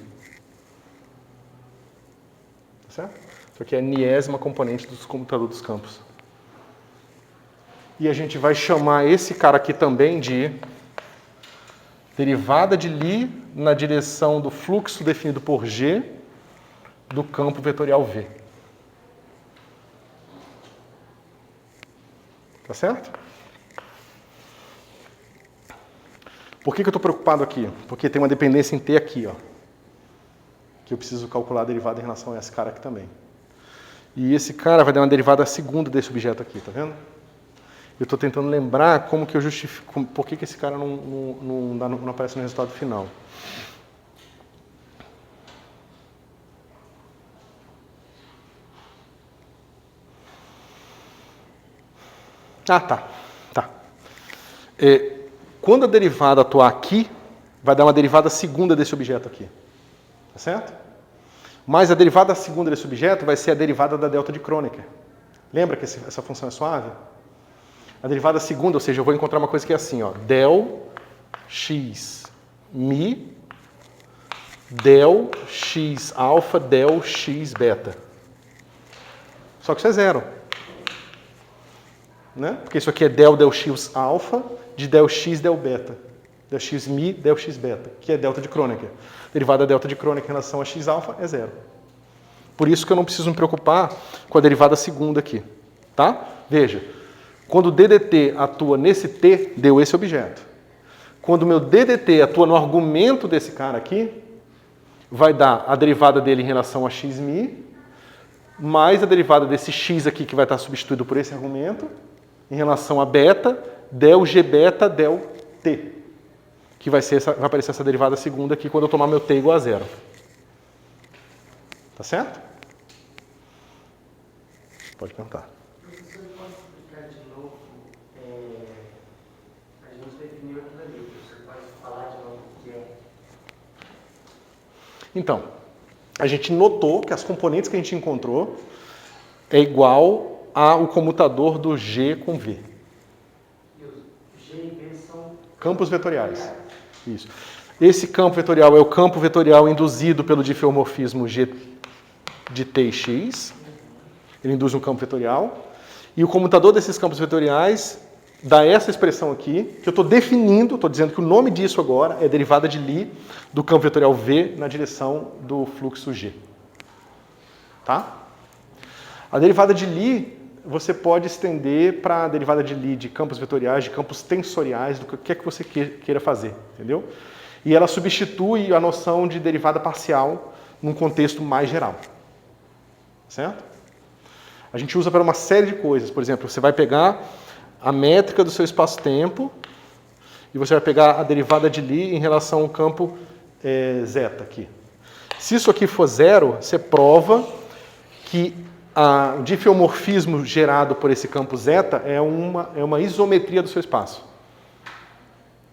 [SPEAKER 1] Tá certo? Isso aqui é a niésima componente do comutador dos campos. E a gente vai chamar esse cara aqui também de derivada de Lie na direção do fluxo definido por G do campo vetorial V. Tá certo? Por que eu estou preocupado aqui? Porque tem uma dependência em T aqui, ó, que eu preciso calcular a derivada em relação a esse cara aqui também. E esse cara vai dar uma derivada segunda desse objeto aqui, tá vendo? Eu estou tentando lembrar como que eu justifico, por que esse cara não aparece no resultado final. Ah, tá. Quando a derivada atuar aqui, vai dar uma derivada segunda desse objeto aqui. Tá certo? Mas a derivada segunda desse objeto vai ser a derivada da delta de Kronecker. Lembra que essa função é suave? A derivada segunda, ou seja, eu vou encontrar uma coisa que é assim, ó, del x mi del x alfa del x beta. Só que isso é zero. Né? Porque isso aqui é del x alfa de del x del beta. Del x mi del x beta, que é delta de Kronecker. Derivada da delta de Kronecker em relação a x alfa é zero. Por isso que eu não preciso me preocupar com a derivada segunda aqui. Tá? Veja, quando o DDT atua nesse T, deu esse objeto. Quando o meu DDT atua no argumento desse cara aqui, vai dar a derivada dele em relação a xmi, mais a derivada desse x aqui, que vai estar substituído por esse argumento, em relação a beta, del g beta del t, que vai aparecer essa derivada segunda aqui quando eu tomar meu t igual a zero. Tá certo? Pode perguntar.
[SPEAKER 4] Professor, pode explicar de novo? A gente definiu aquilo ali. O professor pode falar de novo o que é?
[SPEAKER 1] Então, a gente notou que as componentes que a gente encontrou é igual ao comutador do G com V.
[SPEAKER 4] E os G e V são
[SPEAKER 1] Campos vetoriais. Isso. Esse campo vetorial é o campo vetorial induzido pelo diffeomorfismo G de T e X. Ele induz um campo vetorial. E o comutador desses campos vetoriais dá essa expressão aqui, que eu estou definindo, estou dizendo que o nome disso agora é derivada de Lie do campo vetorial V na direção do fluxo G. Tá? A derivada de Lie você pode estender para a derivada de Lie de campos vetoriais, de campos tensoriais, do que é que você queira fazer, entendeu? E ela substitui a noção de derivada parcial num contexto mais geral. Certo? A gente usa para uma série de coisas. Por exemplo, você vai pegar a métrica do seu espaço-tempo e você vai pegar a derivada de Lie em relação ao campo zeta aqui. Se isso aqui for zero, você prova que o diffeomorfismo gerado por esse campo zeta é uma isometria do seu espaço.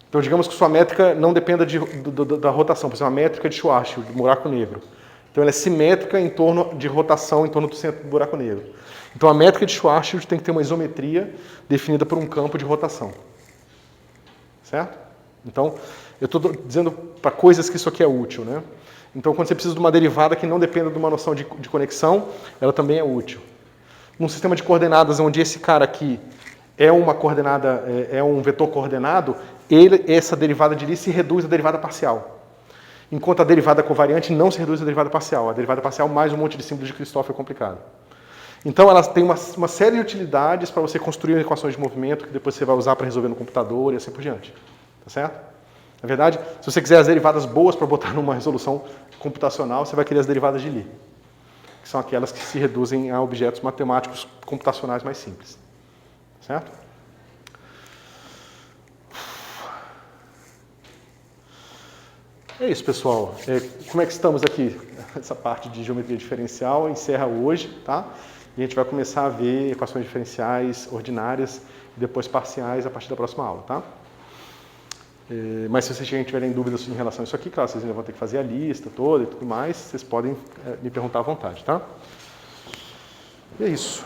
[SPEAKER 1] Então, digamos que sua métrica não dependa da rotação, por exemplo, uma métrica de Schwarzschild, do buraco negro. Então, ela é simétrica em torno de rotação em torno do centro do buraco negro. Então, a métrica de Schwarzschild tem que ter uma isometria definida por um campo de rotação. Certo? Então, eu estou dizendo para coisas que isso aqui é útil, né? Então, quando você precisa de uma derivada que não dependa de uma noção de conexão, ela também é útil. Num sistema de coordenadas onde esse cara aqui é uma coordenada, é um vetor coordenado, essa derivada de Lie se reduz à derivada parcial. Enquanto a derivada covariante não se reduz à derivada parcial. A derivada parcial mais um monte de símbolo de Christoff é complicado. Então, ela tem uma série de utilidades para você construir equações de movimento que depois você vai usar para resolver no computador e assim por diante. Tá certo? Na verdade, se você quiser as derivadas boas para botar numa resolução computacional, você vai querer as derivadas de Lie, que são aquelas que se reduzem a objetos matemáticos computacionais mais simples. Certo? É isso, pessoal. Como é que estamos aqui? Essa parte de geometria diferencial encerra hoje, tá? E a gente vai começar a ver equações diferenciais ordinárias e depois parciais a partir da próxima aula, tá? Mas se vocês tiverem dúvidas em relação a isso aqui, claro, vocês ainda vão ter que fazer a lista toda e tudo mais, vocês podem me perguntar à vontade, tá? E é isso.